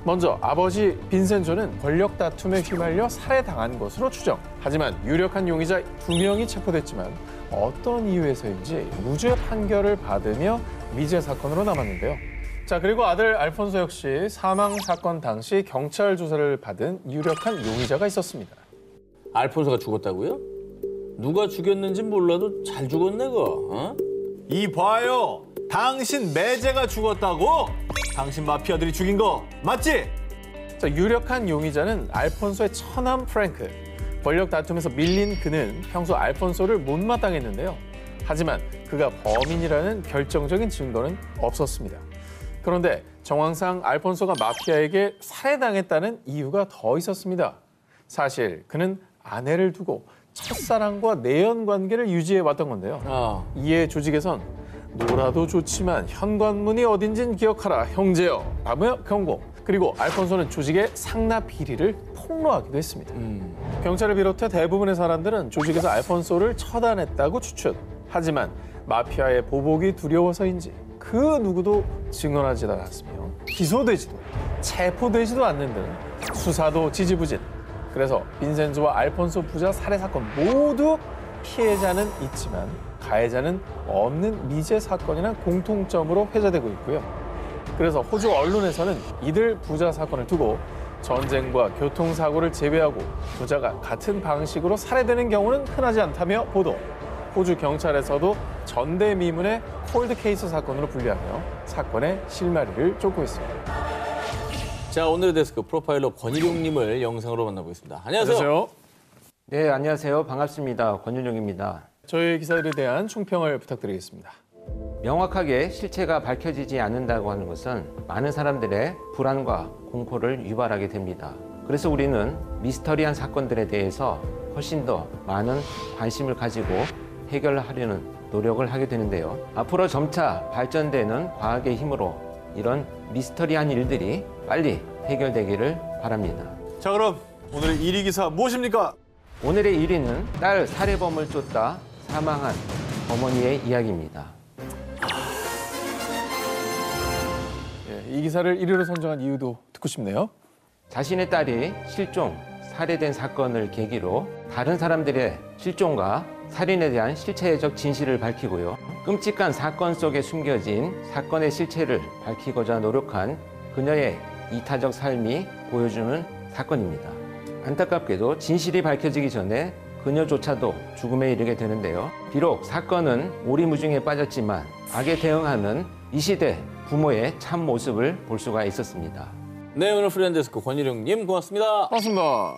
먼저 아버지 빈센조는 권력 다툼에 휘말려 살해당한 것으로 추정. 하지만 유력한 용의자 2명이 체포됐지만 어떤 이유에서인지 무죄 판결을 받으며 미제 사건으로 남았는데요. 자, 그리고 아들 알폰소 역시 사망 사건 당시 경찰 조사를 받은 유력한 용의자가 있었습니다. 알폰소가 죽었다고요? 누가 죽였는지 몰라도 잘 죽었네, 그거. 어? 이봐요. 당신 매제가 죽었다고? 당신 마피아들이 죽인 거 맞지? 자, 유력한 용의자는 알폰소의 처남 프랭크. 권력 다툼에서 밀린 그는 평소 알폰소를 못마땅했는데요. 하지만 그가 범인이라는 결정적인 증거는 없었습니다. 그런데 정황상 알폰소가 마피아에게 살해당했다는 이유가 더 있었습니다. 사실 그는 아내를 두고 첫사랑과 내연 관계를 유지해 왔던 건데요. 이에 조직에선 놀아도 좋지만 현관문이 어딘진 기억하라 형제여 라며 경고. 그리고 알폰소는 조직의 상납 비리를 폭로하기도 했습니다. 경찰을 비롯해 대부분의 사람들은 조직에서 알폰소를 처단했다고 추측. 하지만 마피아의 보복이 두려워서인지 그 누구도 증언하지 않았으며 기소되지도 체포되지도 않는 등 수사도 지지부진. 그래서 빈센조와 알폰소 부자 살해 사건 모두 피해자는 있지만 가해자는 없는 미제 사건이란 공통점으로 회자되고 있고요. 그래서 호주 언론에서는 이들 부자 사건을 두고 전쟁과 교통사고를 제외하고 부자가 같은 방식으로 살해되는 경우는 흔하지 않다며 보도. 호주 경찰에서도 전대미문의 콜드케이스 사건으로 분류하며 사건의 실마리를 쫓고 있습니다. 자, 오늘의 데스크 프로파일러 권일용님을 영상으로 만나보겠습니다. 안녕하세요. 네, 안녕하세요. 반갑습니다. 권윤용입니다. 저희 기사들에 대한 총평을 부탁드리겠습니다. 명확하게 실체가 밝혀지지 않는다고 하는 것은 많은 사람들의 불안과 공포를 유발하게 됩니다. 그래서 우리는 미스터리한 사건들에 대해서 훨씬 더 많은 관심을 가지고 해결하려는 노력을 하게 되는데요. 앞으로 점차 발전되는 과학의 힘으로 이런 미스터리한 일들이 빨리 해결되기를 바랍니다. 자, 그럼 오늘의 1위 기사 무엇입니까? 오늘의 1위는 딸 살해범을 쫓다 사망한 어머니의 이야기입니다. 이 기사를 1위로 선정한 이유도 듣고 싶네요. 자신의 딸이 실종, 살해된 사건을 계기로 다른 사람들의 실종과 살인에 대한 실체적 진실을 밝히고요. 끔찍한 사건 속에 숨겨진 사건의 실체를 밝히고자 노력한 그녀의 이타적 삶이 보여주는 사건입니다. 안타깝게도 진실이 밝혀지기 전에 그녀조차도 죽음에 이르게 되는데요. 비록 사건은 오리무중에 빠졌지만 악에 대응하는 이 시대 부모의 참 모습을 볼 수가 있었습니다. 네, 오늘 프리랜데스크 권일용님 고맙습니다. 반갑습니다.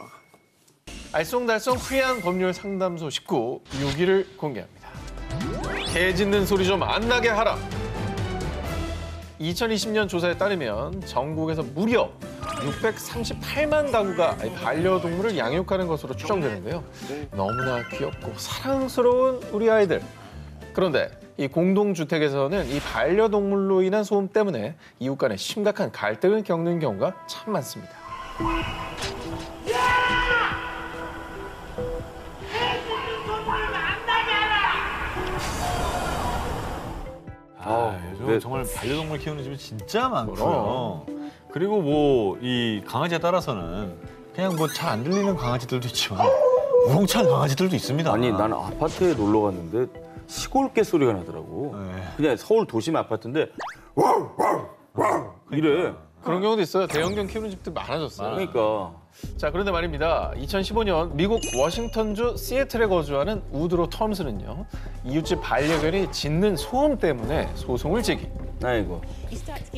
알쏭달쏭 프리한 법률 상담소 19 6위를 공개합니다. 개 짖는 소리 좀 안 나게 하라. 2020년 조사에 따르면 전국에서 무려 638만 가구가 반려동물을 양육하는 것으로 추정되는데요. 너무나 귀엽고 사랑스러운 우리 아이들. 그런데 이 공동주택에서는 이 반려동물로 인한 소음 때문에 이웃 간에 심각한 갈등을 겪는 경우가 참 많습니다. 요즘 정말 반려동물 키우는 집이 진짜 많고요. 그리고 뭐 이 강아지에 따라서는 그냥 뭐 잘 안 들리는 강아지들도 있지만 우렁찬 강아지들도 있습니다. 아니, 나는 아파트에 놀러 갔는데 시골 개 소리가 나더라고. 네. 그냥 서울 도심 아파트인데 이래. 그런 경우도 있어요. 대형견 키우는 집들 많아졌어요. 그러니까. 자, 그런데 말입니다. 2015년 미국 워싱턴주 시애틀에 거주하는 우드로 톰스는요. 이웃집 반려견이 짖는 소음 때문에 소송을 제기. 아이고.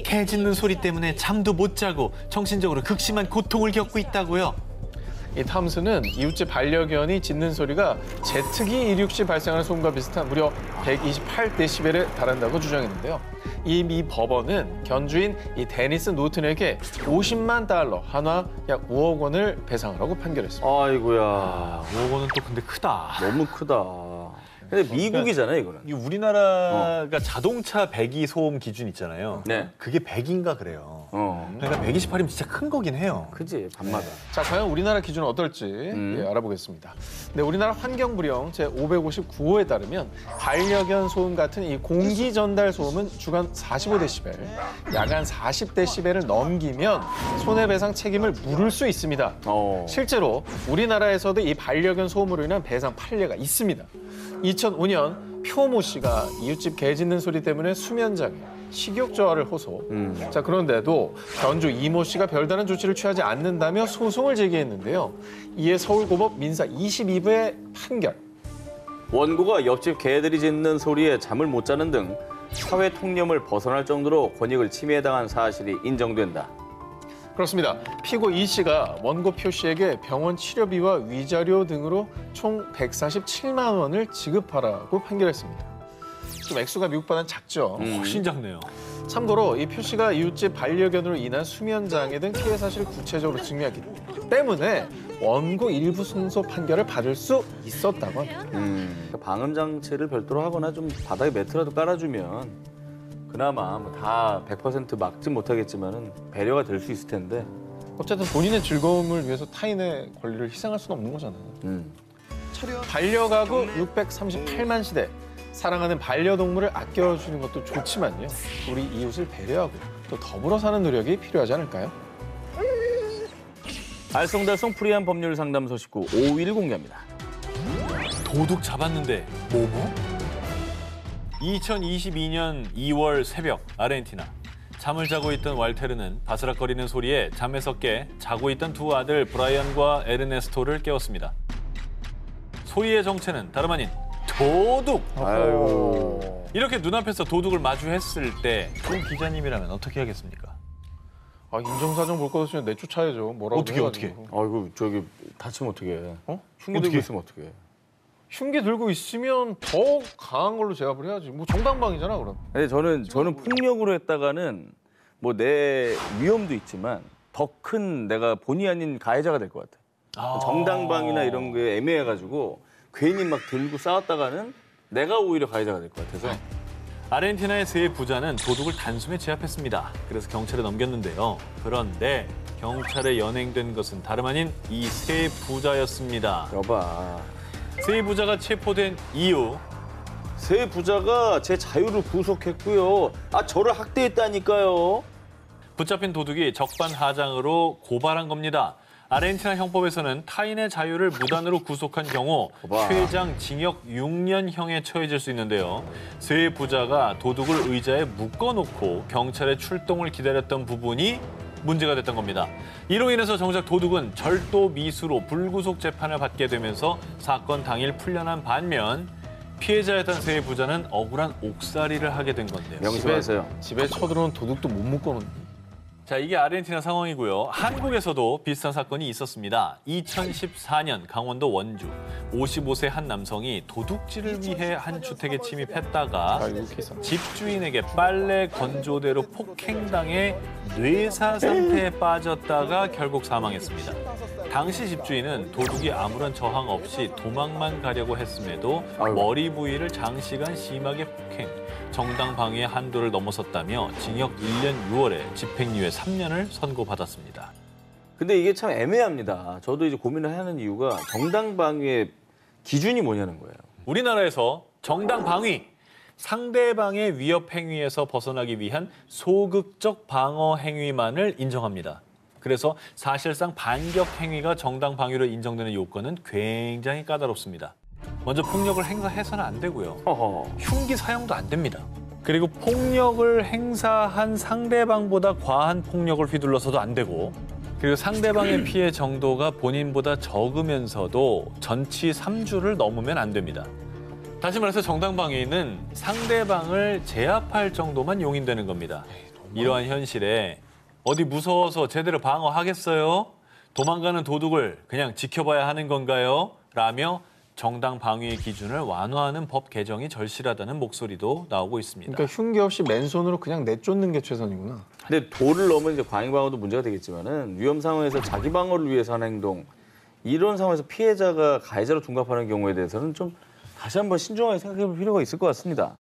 개 짖는 소리 때문에 잠도 못 자고 정신적으로 극심한 고통을 겪고 있다고요. 이 탐스는 이웃집 반려견이 짖는 소리가 제트기 이륙 시 발생하는 소음과 비슷한 무려 128데시벨에 달한다고 주장했는데요. 이 미 법원은 견주인 이 데니스 노튼에게 $50만, 한화 약 5억 원을 배상하라고 판결했습니다. 아이고야. 5억 원은 또 근데 크다. 너무 크다. 근데 미국이잖아요, 이거는. 이 우리나라가 자동차 배기 소음 기준 있잖아요. 네. 그게 100인가 그래요. 그러니까 128이면 진짜 큰 거긴 해요. 크지, 밤마다. 자, 과연 우리나라 기준은 어떨지 알아보겠습니다. 네, 우리나라 환경부령 제559호에 따르면 반려견 소음 같은 이 공기 전달 소음은 주간 45데시벨, 야간 40데시벨을 넘기면 손해배상 책임을 물을 수 있습니다. 실제로 우리나라에서도 이 반려견 소음으로 인한 배상 판례가 있습니다. 2005년 표모 씨가 이웃집 개 짖는 소리 때문에 수면장애, 식욕 저하를 호소. 자, 그런데도 견주 이모 씨가 별다른 조치를 취하지 않는다며 소송을 제기했는데요. 이에 서울고법 민사 22부의 판결. 원고가 옆집 개들이 짖는 소리에 잠을 못 자는 등 사회 통념을 벗어날 정도로 권익을 침해당한 사실이 인정된다. 그렇습니다. 피고 이 씨가 원고 표 씨에게 병원 치료비와 위자료 등으로 총 147만 원을 지급하라고 판결했습니다. 좀 액수가 미국보다는 작죠. 훨씬 작네요. 참고로 이 표 씨가 이웃집 반려견으로 인한 수면 장애 등 피해 사실을 구체적으로 증명했기 때문에 원고 일부 승소 판결을 받을 수 있었다고 합니다. 방음 장치를 별도로 하거나 좀 바닥에 매트라도 깔아주면 그나마 뭐 다 100% 막진 못하겠지만은 배려가 될 수 있을 텐데. 어쨌든 본인의 즐거움을 위해서 타인의 권리를 희생할 수는 없는 거잖아요. 반려가구 638만 시대. 사랑하는 반려동물을 아껴주는 것도 좋지만요. 우리 이웃을 배려하고 또 더불어 사는 노력이 필요하지 않을까요? 알쏭달쏭 프리한 법률 상담 소식구 5일 공개합니다. 도둑 잡았는데 뭐뭐? 2022년 2월 새벽 아르헨티나. 잠을 자고 있던 왈테르는 바스락거리는 소리에 잠에서 깨 자고 있던 두 아들 브라이언과 에르네스토를 깨웠습니다. 소리의 정체는 다름 아닌 도둑! 아유. 이렇게 눈앞에서 도둑을 마주했을 때 조 기자님이라면 어떻게 하겠습니까? 아, 인정사정 볼 것 없으면 내쫓아야죠. 뭐라고 어떻게, 해가지고. 아이고 저기 다치면 어떡해. 어? 흉기 들고 있으면 어떡해. 흉기 들고 있으면 더 강한 걸로 제압을 해야지. 뭐 정당방위잖아 그럼. 근데 저는 폭력으로 했다가는 뭐 내 위험도 있지만 더 큰 내가 본의 아닌 가해자가 될 것 같아. 정당방위나 이런 게 애매해가지고 괜히 막 들고 싸웠다가는 내가 오히려 가해자가 될 것 같아서. 아르헨티나의 세 부자는 도둑을 단숨에 제압했습니다. 그래서 경찰에 넘겼는데요. 그런데 경찰에 연행된 것은 다름 아닌 이 세 부자였습니다. 여봐. 세 부자가 체포된 이유. 세 부자가 제 자유를 구속했고요. 아 저를 학대했다니까요. 붙잡힌 도둑이 적반하장으로 고발한 겁니다. 아르헨티나 형법에서는 타인의 자유를 무단으로 구속한 경우 거봐. 최장 징역 6년형에 처해질 수 있는데요. 세 부자가 도둑을 의자에 묶어놓고 경찰의 출동을 기다렸던 부분이 문제가 됐던 겁니다. 이로 인해서 정작 도둑은 절도 미수로 불구속 재판을 받게 되면서 사건 당일 풀려난 반면 피해자였던 세 부자는 억울한 옥살이를 하게 된 건데요. 명심하세요. 집에 쳐들어온 도둑도 못 묶어놓는. 자, 이게 아르헨티나 상황이고요. 한국에서도 비슷한 사건이 있었습니다. 2014년 강원도 원주 55세 한 남성이 도둑질을 위해 한 주택에 침입했다가 집주인에게 빨래 건조대로 폭행당해 뇌사 상태에 빠졌다가 결국 사망했습니다. 당시 집주인은 도둑이 아무런 저항 없이 도망만 가려고 했음에도 머리 부위를 장시간 심하게 폭행, 정당 방위의 한도를 넘어섰다며 징역 1년 6월에 집행유예 3년을 선고받았습니다. 근데 이게 참 애매합니다. 저도 이제 고민을 하는 이유가 정당 방위의 기준이 뭐냐는 거예요. 우리나라에서 정당 방위, 상대방의 위협 행위에서 벗어나기 위한 소극적 방어 행위만을 인정합니다. 그래서 사실상 반격 행위가 정당 방위로 인정되는 요건은 굉장히 까다롭습니다. 먼저 폭력을 행사해서는 안 되고요. 흉기 사용도 안 됩니다. 그리고 폭력을 행사한 상대방보다 과한 폭력을 휘둘러서도 안 되고, 그리고 상대방의 피해 정도가 본인보다 적으면서도 전치 3주를 넘으면 안 됩니다. 다시 말해서 정당방위는 상대방을 제압할 정도만 용인되는 겁니다. 이러한 현실에 어디 무서워서 제대로 방어하겠어요? 도망가는 도둑을 그냥 지켜봐야 하는 건가요? 라며 정당 방위의 기준을 완화하는 법 개정이 절실하다는 목소리도 나오고 있습니다. 그러니까 흉기 없이 맨손으로 그냥 내쫓는 게 최선이구나. 근데 도를 넘은 이제 광희 방어도 문제가 되겠지만은 위험 상황에서 자기 방어를 위해서 하는 행동, 이런 상황에서 피해자가 가해자로 둔갑하는 경우에 대해서는 좀 다시 한번 신중하게 생각해 볼 필요가 있을 것 같습니다.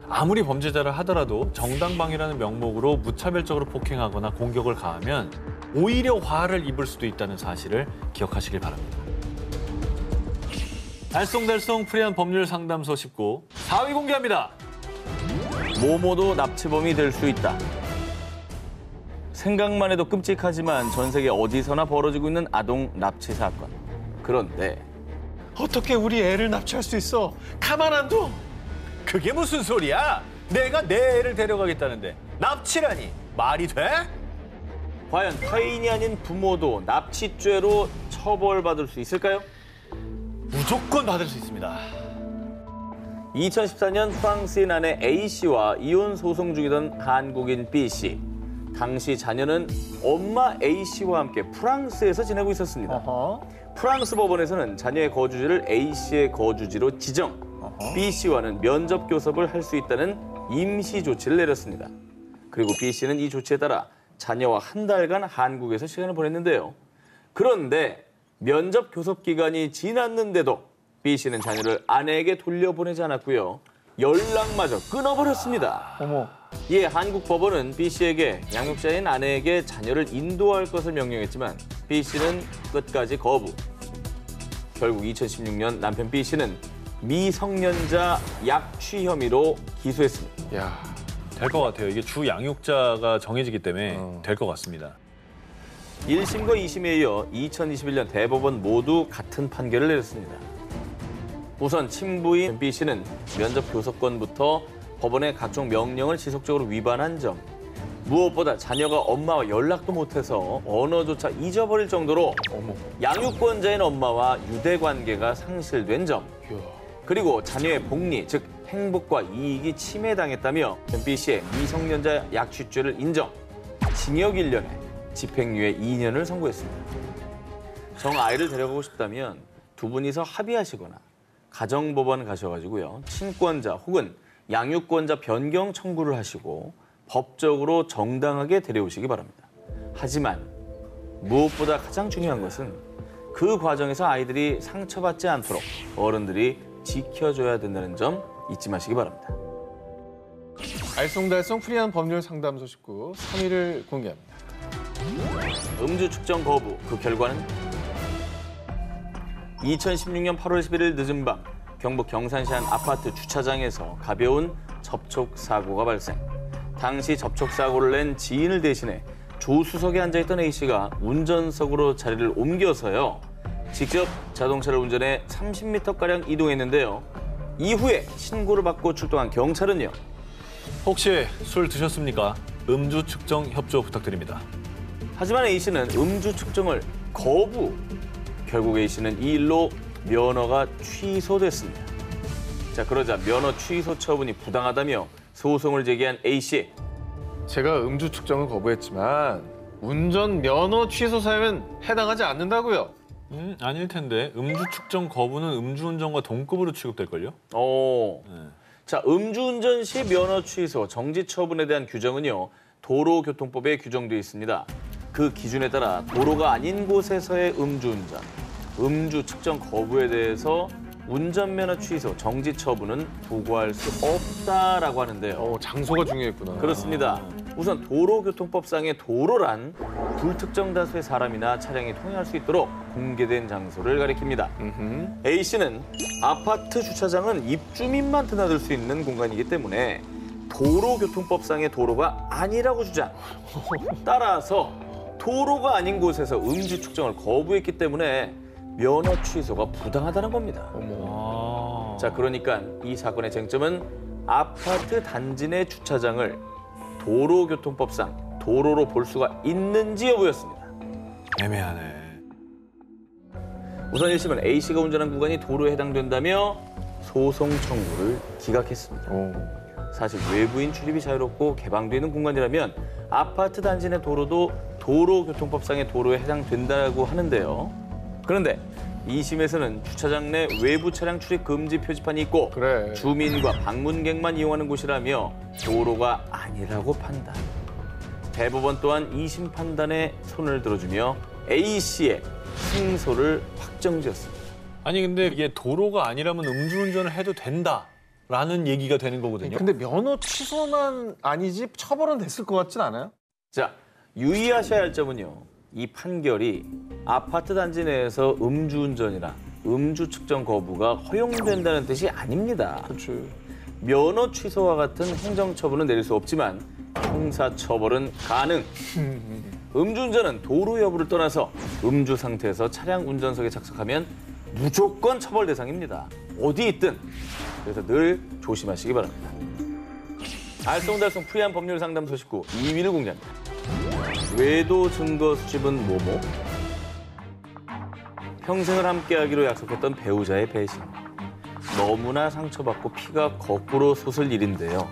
아무리 범죄자를 하더라도 정당방위라는 명목으로 무차별적으로 폭행하거나 공격을 가하면 오히려 화를 입을 수도 있다는 사실을 기억하시길 바랍니다. 알쏭달쏭 프리한 법률 상담소 19 4위 공개합니다. 모모도 납치범이 될 수 있다. 생각만 해도 끔찍하지만 전 세계 어디서나 벌어지고 있는 아동 납치 사건. 그런데 어떻게 우리 애를 납치할 수 있어? 가만 안 둬! 그게 무슨 소리야? 내가 내 애를 데려가겠다는데 납치라니 말이 돼? 과연 타인이 아닌 부모도 납치죄로 처벌받을 수 있을까요? 무조건 받을 수 있습니다. 2014년 프랑스인 아내 A씨와 이혼 소송 중이던 한국인 B씨. 당시 자녀는 엄마 A씨와 함께 프랑스에서 지내고 있었습니다. 어허. 프랑스 법원에서는 자녀의 거주지를 A씨의 거주지로 지정, B씨와는 면접 교섭을 할 수 있다는 임시 조치를 내렸습니다. 그리고 B씨는 이 조치에 따라 자녀와 한 달간 한국에서 시간을 보냈는데요. 그런데 면접 교섭 기간이 지났는데도 B씨는 자녀를 아내에게 돌려보내지 않았고요. 연락마저 끊어버렸습니다. 어머. 이에 한국 법원은 B씨에게 양육자인 아내에게 자녀를 인도할 것을 명령했지만 B씨는 끝까지 거부. 결국 2016년 남편 B씨는 미성년자 약취 혐의로 기소했습니다. 야. 될 것 같아요. 이게 주 양육자가 정해지기 때문에 될 것 같습니다. 1심과 2심에 이어 2021년 대법원 모두 같은 판결을 내렸습니다. 우선 친부인 B씨는 면접 교섭권부터 법원의 각종 명령을 지속적으로 위반한 점, 무엇보다 자녀가 엄마와 연락도 못해서 언어조차 잊어버릴 정도로 양육권자인 엄마와 유대관계가 상실된 점, 그리고 자녀의 복리, 즉 행복과 이익이 침해당했다며 B씨의 미성년자 약취죄를 인정, 징역 1년에 집행유예 2년을 선고했습니다. 정 아이를 데려가고 싶다면 두 분이서 합의하시거나 가정법원 가셔가지고요. 친권자 혹은 양육권자 변경 청구를 하시고 법적으로 정당하게 데려오시기 바랍니다. 하지만 무엇보다 가장 중요한 것은 그 과정에서 아이들이 상처받지 않도록 어른들이 지켜줘야 된다는 점 잊지 마시기 바랍니다. 알쏭달쏭 프리한 법률 상담소 식구 3위를 공개합니다. 음주 측정 거부, 그 결과는 2016년 8월 11일 늦은 밤 경북 경산시 한 아파트 주차장에서 가벼운 접촉 사고가 발생. 당시 접촉 사고를 낸 지인을 대신해 조수석에 앉아있던 A씨가 운전석으로 자리를 옮겨서요. 직접 자동차를 운전해 30m가량 이동했는데요. 이후에 신고를 받고 출동한 경찰은요. 혹시 술 드셨습니까? 음주 측정 협조 부탁드립니다. 하지만 A씨는 음주 측정을 거부. 결국 A씨는 이 일로 면허가 취소됐습니다. 자, 그러자 면허 취소 처분이 부당하다며 소송을 제기한 A씨. 제가 음주 측정을 거부했지만 운전 면허 취소 사유는 해당하지 않는다고요. 아닐 텐데 음주 측정 거부는 음주운전과 동급으로 취급될걸요? 자, 음주운전 시 면허 취소, 정지 처분에 대한 규정은요. 도로교통법에 규정되어 있습니다. 그 기준에 따라 도로가 아닌 곳에서의 음주운전, 음주 측정 거부에 대해서 운전면허 취소, 정지 처분은 부과할 수 없다라고 하는데요. 장소가 중요했구나. 그렇습니다. 우선 도로교통법상의 도로란 불특정 다수의 사람이나 차량이 통행할 수 있도록 공개된 장소를 가리킵니다. A씨는 아파트 주차장은 입주민만 드나들 수 있는 공간이기 때문에 도로교통법상의 도로가 아니라고 주장. 따라서 도로가 아닌 곳에서 음주 측정을 거부했기 때문에 면허 취소가 부당하다는 겁니다. 자, 그러니까 이 사건의 쟁점은 아파트 단지 내 주차장을 도로교통법상 도로로 볼 수가 있는지 여부였습니다. 애매하네. 우선 1심은 A씨가 운전한 구간이 도로에 해당된다며 소송 청구를 기각했습니다. 사실 외부인 출입이 자유롭고 개방되어 있는 공간이라면 아파트 단지 내 도로도 도로교통법상의 도로에 해당된다고 하는데요. 그런데 2심에서는 주차장 내 외부 차량 출입 금지 표지판이 있고 그래. 주민과 방문객만 이용하는 곳이라며 도로가 아니라고 판단. 대법원 또한 2심 판단에 손을 들어주며 A씨의 승소를 확정지었습니다. 아니 근데 이게 도로가 아니라면 음주운전을 해도 된다라는 얘기가 되는 거거든요. 근데 면허 취소만 아니지 처벌은 됐을 것 같진 않아요? 자, 유의하셔야 할 점은요. 이 판결이 아파트 단지 내에서 음주운전이나 음주 측정 거부가 허용된다는 뜻이 아닙니다. 그렇지. 면허 취소와 같은 행정처분은 내릴 수 없지만 형사처벌은 가능. 음주운전은 도로 여부를 떠나서 음주 상태에서 차량 운전석에 착석하면 무조건 처벌 대상입니다. 어디 있든. 그래서 늘 조심하시기 바랍니다. 알쏭달쏭 프리한 법률 상담소 식구 2위를 공개합니다. 외도 증거 수집은 뭐뭐? 평생을 함께하기로 약속했던 배우자의 배신. 너무나 상처받고 피가 거꾸로 솟을 일인데요.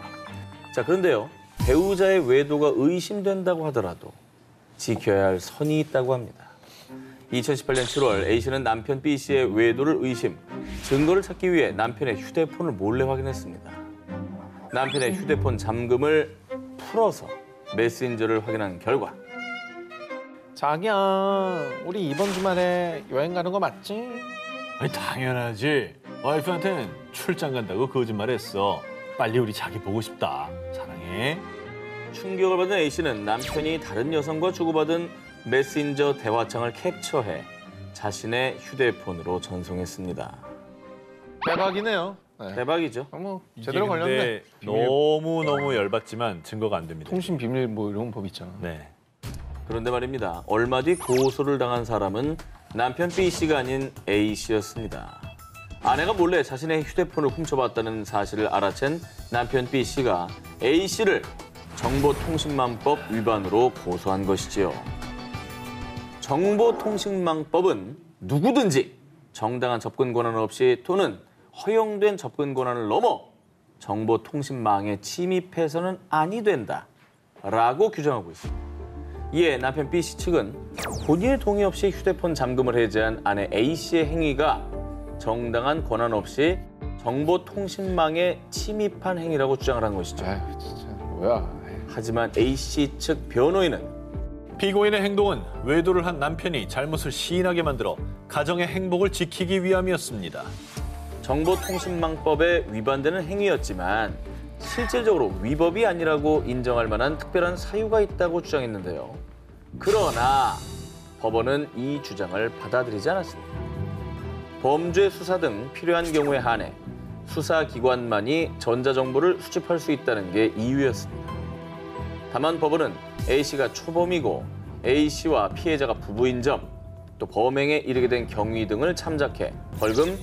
자, 그런데요. 배우자의 외도가 의심된다고 하더라도 지켜야 할 선이 있다고 합니다. 2018년 7월 A씨는 남편 B씨의 외도를 의심, 증거를 찾기 위해 남편의 휴대폰을 몰래 확인했습니다. 남편의 휴대폰 잠금을 풀어서 메신저를 확인한 결과 자기야, 우리 이번 주말에 여행 가는 거 맞지? 아니, 당연하지. 와이프한테는 출장 간다고 거짓말했어. 빨리 우리 자기 보고 싶다. 사랑해. 충격을 받은 A씨는 남편이 다른 여성과 주고받은 메신저 대화창을 캡처해 자신의 휴대폰으로 전송했습니다. 대박이네요. 네. 대박이죠. 뭐 제대로 걸렸네. 너무너무 열받지만 증거가 안 됩니다. 통신 비밀 뭐 이런 법 있잖아. 네. 그런데 말입니다. 얼마 뒤 고소를 당한 사람은 남편 B씨가 아닌 A씨였습니다. 아내가 몰래 자신의 휴대폰을 훔쳐봤다는 사실을 알아챈 남편 B씨가 A씨를 정보통신망법 위반으로 고소한 것이지요. 정보통신망법은 누구든지 정당한 접근 권한 없이 또는 허용된 접근 권한을 넘어 정보통신망에 침입해서는 아니 된다라고 규정하고 있습니다. 이에 남편 B씨 측은 본인의 동의 없이 휴대폰 잠금을 해제한 아내 A씨의 행위가 정당한 권한 없이 정보통신망에 침입한 행위라고 주장을 한 것이죠. 아유, 진짜 뭐야. 하지만 A씨 측 변호인은 피고인의 행동은 외도를 한 남편이 잘못을 시인하게 만들어 가정의 행복을 지키기 위함이었습니다. 정보통신망법에 위반되는 행위였지만 실질적으로 위법이 아니라고 인정할 만한 특별한 사유가 있다고 주장했는데요. 그러나 법원은 이 주장을 받아들이지 않았습니다. 범죄 수사 등 필요한 경우에 한해 수사기관만이 전자정보를 수집할 수 있다는 게 이유였습니다. 다만 법원은 A씨가 초범이고 A씨와 피해자가 부부인 점, 또 범행에 이르게 된 경위 등을 참작해 벌금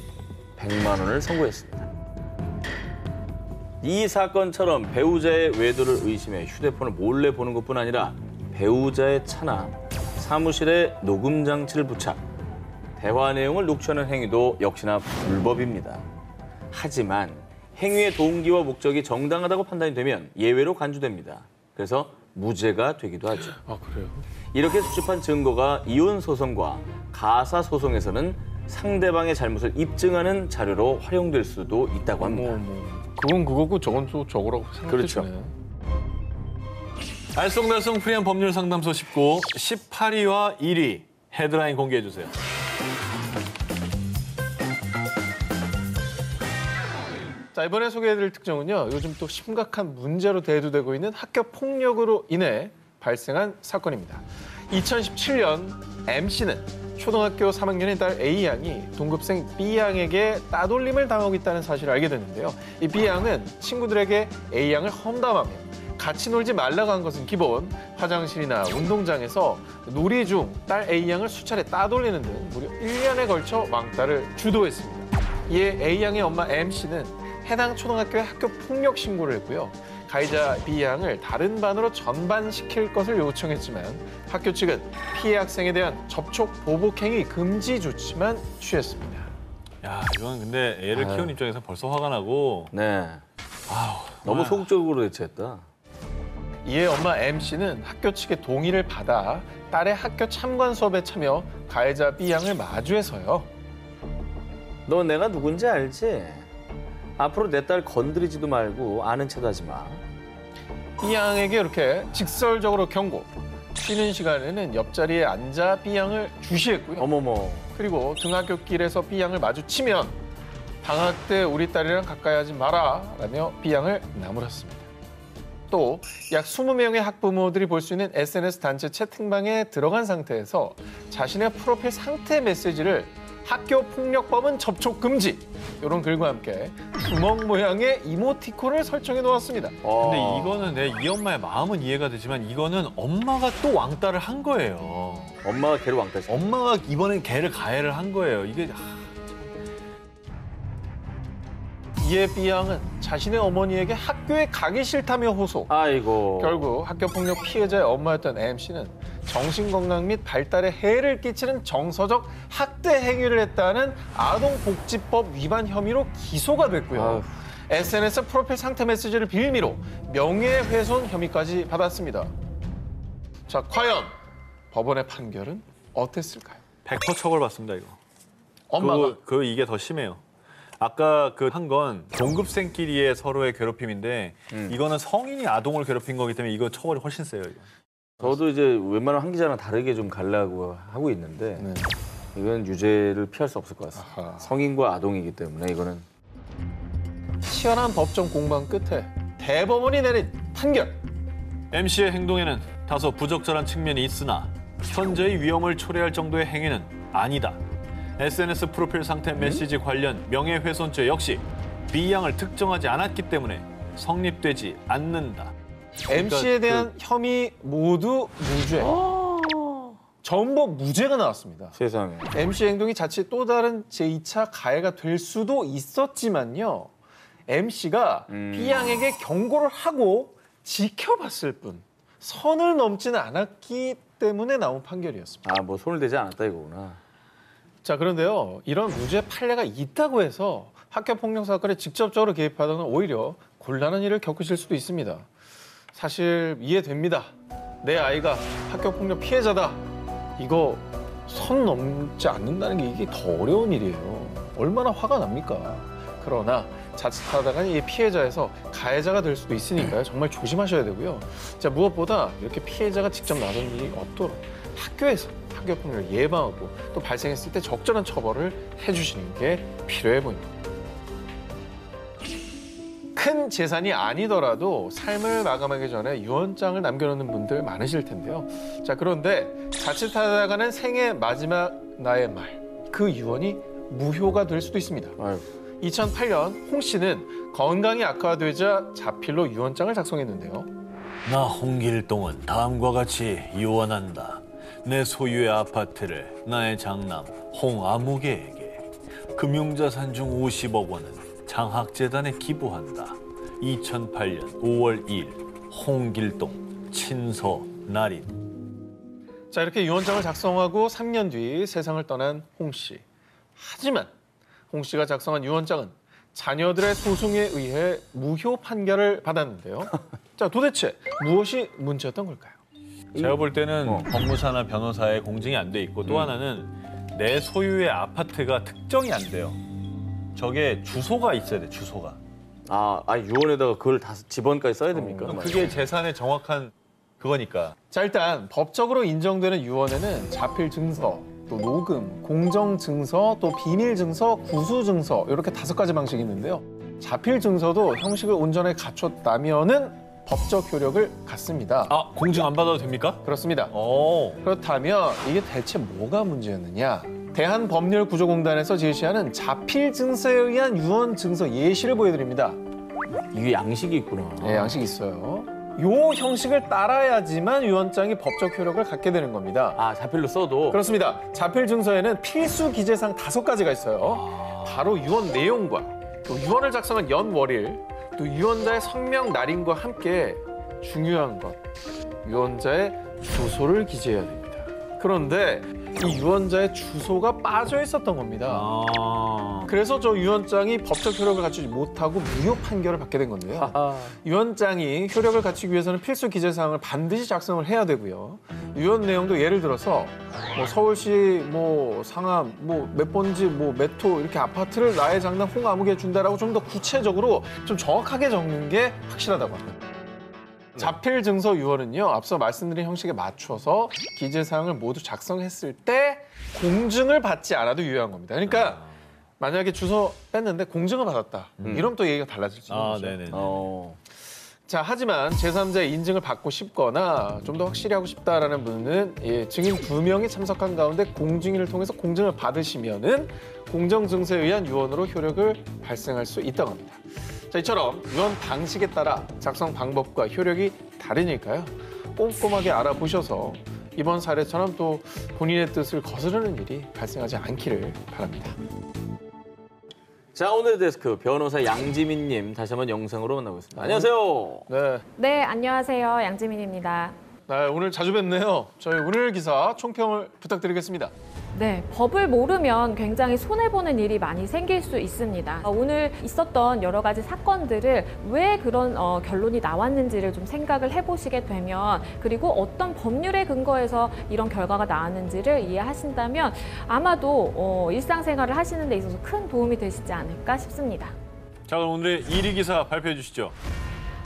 100만 원을 선고했습니다. 이 사건처럼 배우자의 외도를 의심해 휴대폰을 몰래 보는 것뿐 아니라 배우자의 차나 사무실에 녹음 장치를 부착, 대화 내용을 녹취하는 행위도 역시나 불법입니다. 하지만 행위의 동기와 목적이 정당하다고 판단이 되면 예외로 간주됩니다. 그래서 무죄가 되기도 하죠. 아, 그래요? 이렇게 수집한 증거가 이혼 소송과 가사 소송에서는 상대방의 잘못을 입증하는 자료로 활용될 수도 있다고 합니다. 그건 그거고 저건 또 저거라고 그렇죠. 생각해주네. 알쏭달쏭 프리한 법률 상담소 19, 18위와 1위 헤드라인 공개해 주세요. 자, 이번에 소개해드릴 특종은요. 요즘 또 심각한 문제로 대두되고 있는 학교 폭력으로 인해 발생한 사건입니다. 2017년 M씨는 초등학교 3학년의 딸 A양이 동급생 B양에게 따돌림을 당하고 있다는 사실을 알게 됐는데요. 이 B양은 친구들에게 A양을 험담하며 같이 놀지 말라고 한 것은 기본, 화장실이나 운동장에서 놀이 중 딸 A양을 수차례 따돌리는 등 무려 1년에 걸쳐 왕따를 주도했습니다. 이에 A양의 엄마 M씨는 해당 초등학교에 학교 폭력 신고를 했고요. 가해자 B양을 다른 반으로 전반시킬 것을 요청했지만 학교 측은 피해 학생에 대한 접촉 보복행위 금지 조치만 취했습니다. 야, 이건 근데 애를 키운 입장에서 벌써 화가 나고. 네. 너무 소극적으로 대처했다. 이에 엄마 M씨는 학교 측의 동의를 받아 딸의 학교 참관 수업에 참여 가해자 B양을 마주해서요. 너 내가 누군지 알지? 앞으로 내 딸 건드리지도 말고 아는 척 하지 마. B양에게 이렇게 직설적으로 경고. 쉬는 시간에는 옆자리에 앉아 B양을 주시했고요. 어머머. 그리고 등하굣길에서 B양을 마주치면 방학 때 우리 딸이랑 가까이 하지 마라 라며 B양을 나무랐습니다. 또 약 20명의 학부모들이 볼 수 있는 SNS 단체 채팅방에 들어간 상태에서 자신의 프로필 상태 메시지를 학교 폭력법은 접촉 금지 이런 글과 함께 주먹 모양의 이모티콘을 설정해 놓았습니다. 근데 이거는 이 엄마의 마음은 이해가 되지만 이거는 엄마가 또 왕따를 한 거예요. 엄마가 걔를 왕따시켰어. 엄마가 이번엔 걔를 가해를 한 거예요. 이게 이에 B양은 자신의 어머니에게 학교에 가기 싫다며 호소. 아이고. 결국 학교 폭력 피해자의 엄마였던 M씨는 정신건강 및 발달에 해를 끼치는 정서적 학대 행위를 했다는 아동복지법 위반 혐의로 기소가 됐고요. SNS 프로필 상태 메시지를 빌미로 명예훼손 혐의까지 받았습니다. 자, 과연 법원의 판결은 어땠을까요? 100% 처벌받습니다, 이거. 엄마가 이게 더 심해요. 아까 그 한 건 동급생끼리의 서로의 괴롭힘인데 이거는 성인이 아동을 괴롭힌 거기 때문에 이거 처벌이 훨씬 세요. 이거. 저도 이제 웬만한 한 기자랑 다르게 좀 가려고 하고 있는데 네. 이건 유죄를 피할 수 없을 것 같습니다. 아하. 성인과 아동이기 때문에 이거는 치열한 법정 공방 끝에 대법원이 내린 판결. MC의 행동에는 다소 부적절한 측면이 있으나 현재의 위험을 초래할 정도의 행위는 아니다. SNS 프로필 상태 메시지 관련 명예훼손죄 역시 B양을 특정하지 않았기 때문에 성립되지 않는다. MC에 대한 혐의 모두 무죄. 전부 무죄가 나왔습니다. 세상에. MC 행동이 자칫 또 다른 제2차 가해가 될 수도 있었지만요. MC가 B양에게 경고를 하고 지켜봤을 뿐 선을 넘지는 않았기 때문에 나온 판결이었습니다. 아, 뭐 손을 대지 않았다 이거구나. 자, 그런데요. 이런 무죄 판례가 있다고 해서 학교폭력 사건에 직접적으로 개입하다는 오히려 곤란한 일을 겪으실 수도 있습니다. 사실 이해됩니다. 내 아이가 학교폭력 피해자다. 이거 선 넘지 않는다는 게 이게 더 어려운 일이에요. 얼마나 화가 납니까? 그러나 자칫하다가 이 피해자에서 가해자가 될 수도 있으니까요. 정말 조심하셔야 되고요. 자, 무엇보다 이렇게 피해자가 직접 나선 일이 없도록 학교에서 학교폭력을 예방하고 또 발생했을 때 적절한 처벌을 해주시는 게 필요해 보입니다. 큰 재산이 아니더라도 삶을 마감하기 전에 유언장을 남겨놓는 분들 많으실 텐데요. 자, 그런데 자칫하다가는 생애 마지막 나의 말, 그 유언이 무효가 될 수도 있습니다. 아유. 2008년 홍 씨는 건강이 악화되자 자필로 유언장을 작성했는데요. 나 홍길동은 다음과 같이 유언한다. 내 소유의 아파트를 나의 장남 홍아무개에게 금융자산 중 50억 원은 장학재단에 기부한다. 2008년 5월 2일 홍길동 친서날인. 자, 이렇게 유언장을 작성하고 3년 뒤 세상을 떠난 홍 씨. 하지만 홍 씨가 작성한 유언장은 자녀들의 소송에 의해 무효 판결을 받았는데요. 자, 도대체 무엇이 문제였던 걸까요? 제가 볼 때는 법무사나 변호사의 공증이 안 돼 있고 또 하나는 내 소유의 아파트가 특정이 안 돼요. 저게 주소가 있어야 돼, 주소가. 유언에다가 그걸 다 집원까지 써야 됩니까? 그게 재산의 정확한 그거니까. 자, 일단 법적으로 인정되는 유언에는 자필 증서, 또 녹음, 공정 증서, 또 비밀 증서, 구수 증서 이렇게 5가지 방식이 있는데요. 자필 증서도 형식을 온전히 갖췄다면은 법적 효력을 갖습니다. 아, 공증 안 받아도 됩니까? 그렇습니다. 오. 그렇다면 이게 대체 뭐가 문제였느냐? 대한법률구조공단에서 제시하는 자필 증서에 의한 유언 증서 예시를 보여드립니다. 이게 양식이 있구나. 네, 양식이 있어요. 요 형식을 따라야지만 유언장이 법적 효력을 갖게 되는 겁니다. 자필로 써도. 그렇습니다. 자필 증서에는 필수 기재사항 5가지가 있어요. 바로 유언 내용과 또 유언을 작성한 연월일, 또 유언자의 성명 날인과 함께 중요한 것, 유언자의 주소를 기재해야 됩니다. 그런데 이 유언자의 주소가 빠져 있었던 겁니다. 그래서 저 유언장이 법적 효력을 갖추지 못하고 무효 판결을 받게 된 건데요. 유언장이 효력을 갖추기 위해서는 필수 기재사항을 반드시 작성을 해야 되고요. 유언 내용도 예를 들어서 뭐 서울시 뭐 상암 뭐 몇 번지 뭐 몇 호 이렇게 아파트를 나의 장남 홍아무개에 준다라고 좀 더 구체적으로 좀 정확하게 적는 게 확실하다고 합니다. 자필 증서 유언은요, 앞서 말씀드린 형식에 맞춰서 기재사항을 모두 작성했을 때 공증을 받지 않아도 유효한 겁니다. 그러니까 만약에 주소 뺐는데 공증을 받았다. 이러면 또 얘기가 달라질 수 있는 거죠. 네네. 자, 하지만 제3자의 인증을 받고 싶거나 좀 더 확실히 하고 싶다라는 분은 증인 2명이 참석한 가운데 공증인을 통해서 공증을 받으시면은 공정증서에 의한 유언으로 효력을 발생할 수 있다고 합니다. 자, 이처럼 유언 방식에 따라 작성 방법과 효력이 다르니까요. 꼼꼼하게 알아보셔서 이번 사례처럼 또 본인의 뜻을 거스르는 일이 발생하지 않기를 바랍니다. 자, 오늘의 데스크 변호사 양지민님 다시 한번 영상으로 만나보겠습니다. 안녕하세요. 네. 네, 안녕하세요. 양지민입니다. 네, 오늘 자주 뵙네요. 저희 오늘 기사 총평을 부탁드리겠습니다. 네, 법을 모르면 굉장히 손해보는 일이 많이 생길 수 있습니다. 오늘 있었던 여러 가지 사건들을 왜 그런 결론이 나왔는지를 좀 생각을 해보시게 되면, 그리고 어떤 법률에 근거해서 이런 결과가 나왔는지를 이해하신다면 아마도 일상생활을 하시는 데 있어서 큰 도움이 되시지 않을까 싶습니다. 자, 그럼 오늘의 1위 기사 발표해 주시죠.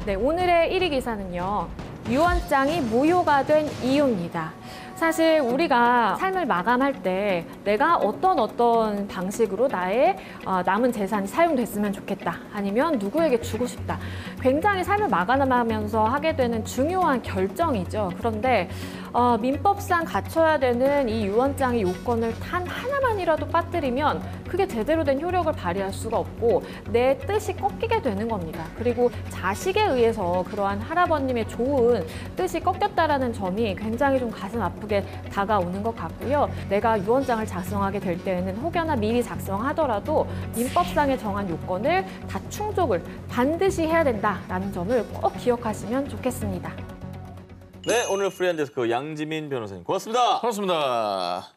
네, 오늘의 1위 기사는요. 유언장이 무효가 된 이유입니다. 사실 우리가 삶을 마감할 때 내가 어떤 방식으로 나의 남은 재산이 사용됐으면 좋겠다, 아니면 누구에게 주고 싶다, 굉장히 삶을 마감하면서 하게 되는 중요한 결정이죠. 그런데 민법상 갖춰야 되는 이 유언장의 요건을 단 하나만이라도 빠뜨리면 그게 제대로 된 효력을 발휘할 수가 없고 내 뜻이 꺾이게 되는 겁니다. 그리고 자식에 의해서 그러한 할아버님의 좋은 뜻이 꺾였다라는 점이 굉장히 좀 가슴 아프게 다가오는 것 같고요. 내가 유언장을 작성하게 될 때에는 혹여나 미리 작성하더라도 민법상에 정한 요건을 다 충족을 반드시 해야 된다라는 점을 꼭 기억하시면 좋겠습니다. 네, 오늘 프리한데스크 양지민 변호사님 고맙습니다. 고맙습니다.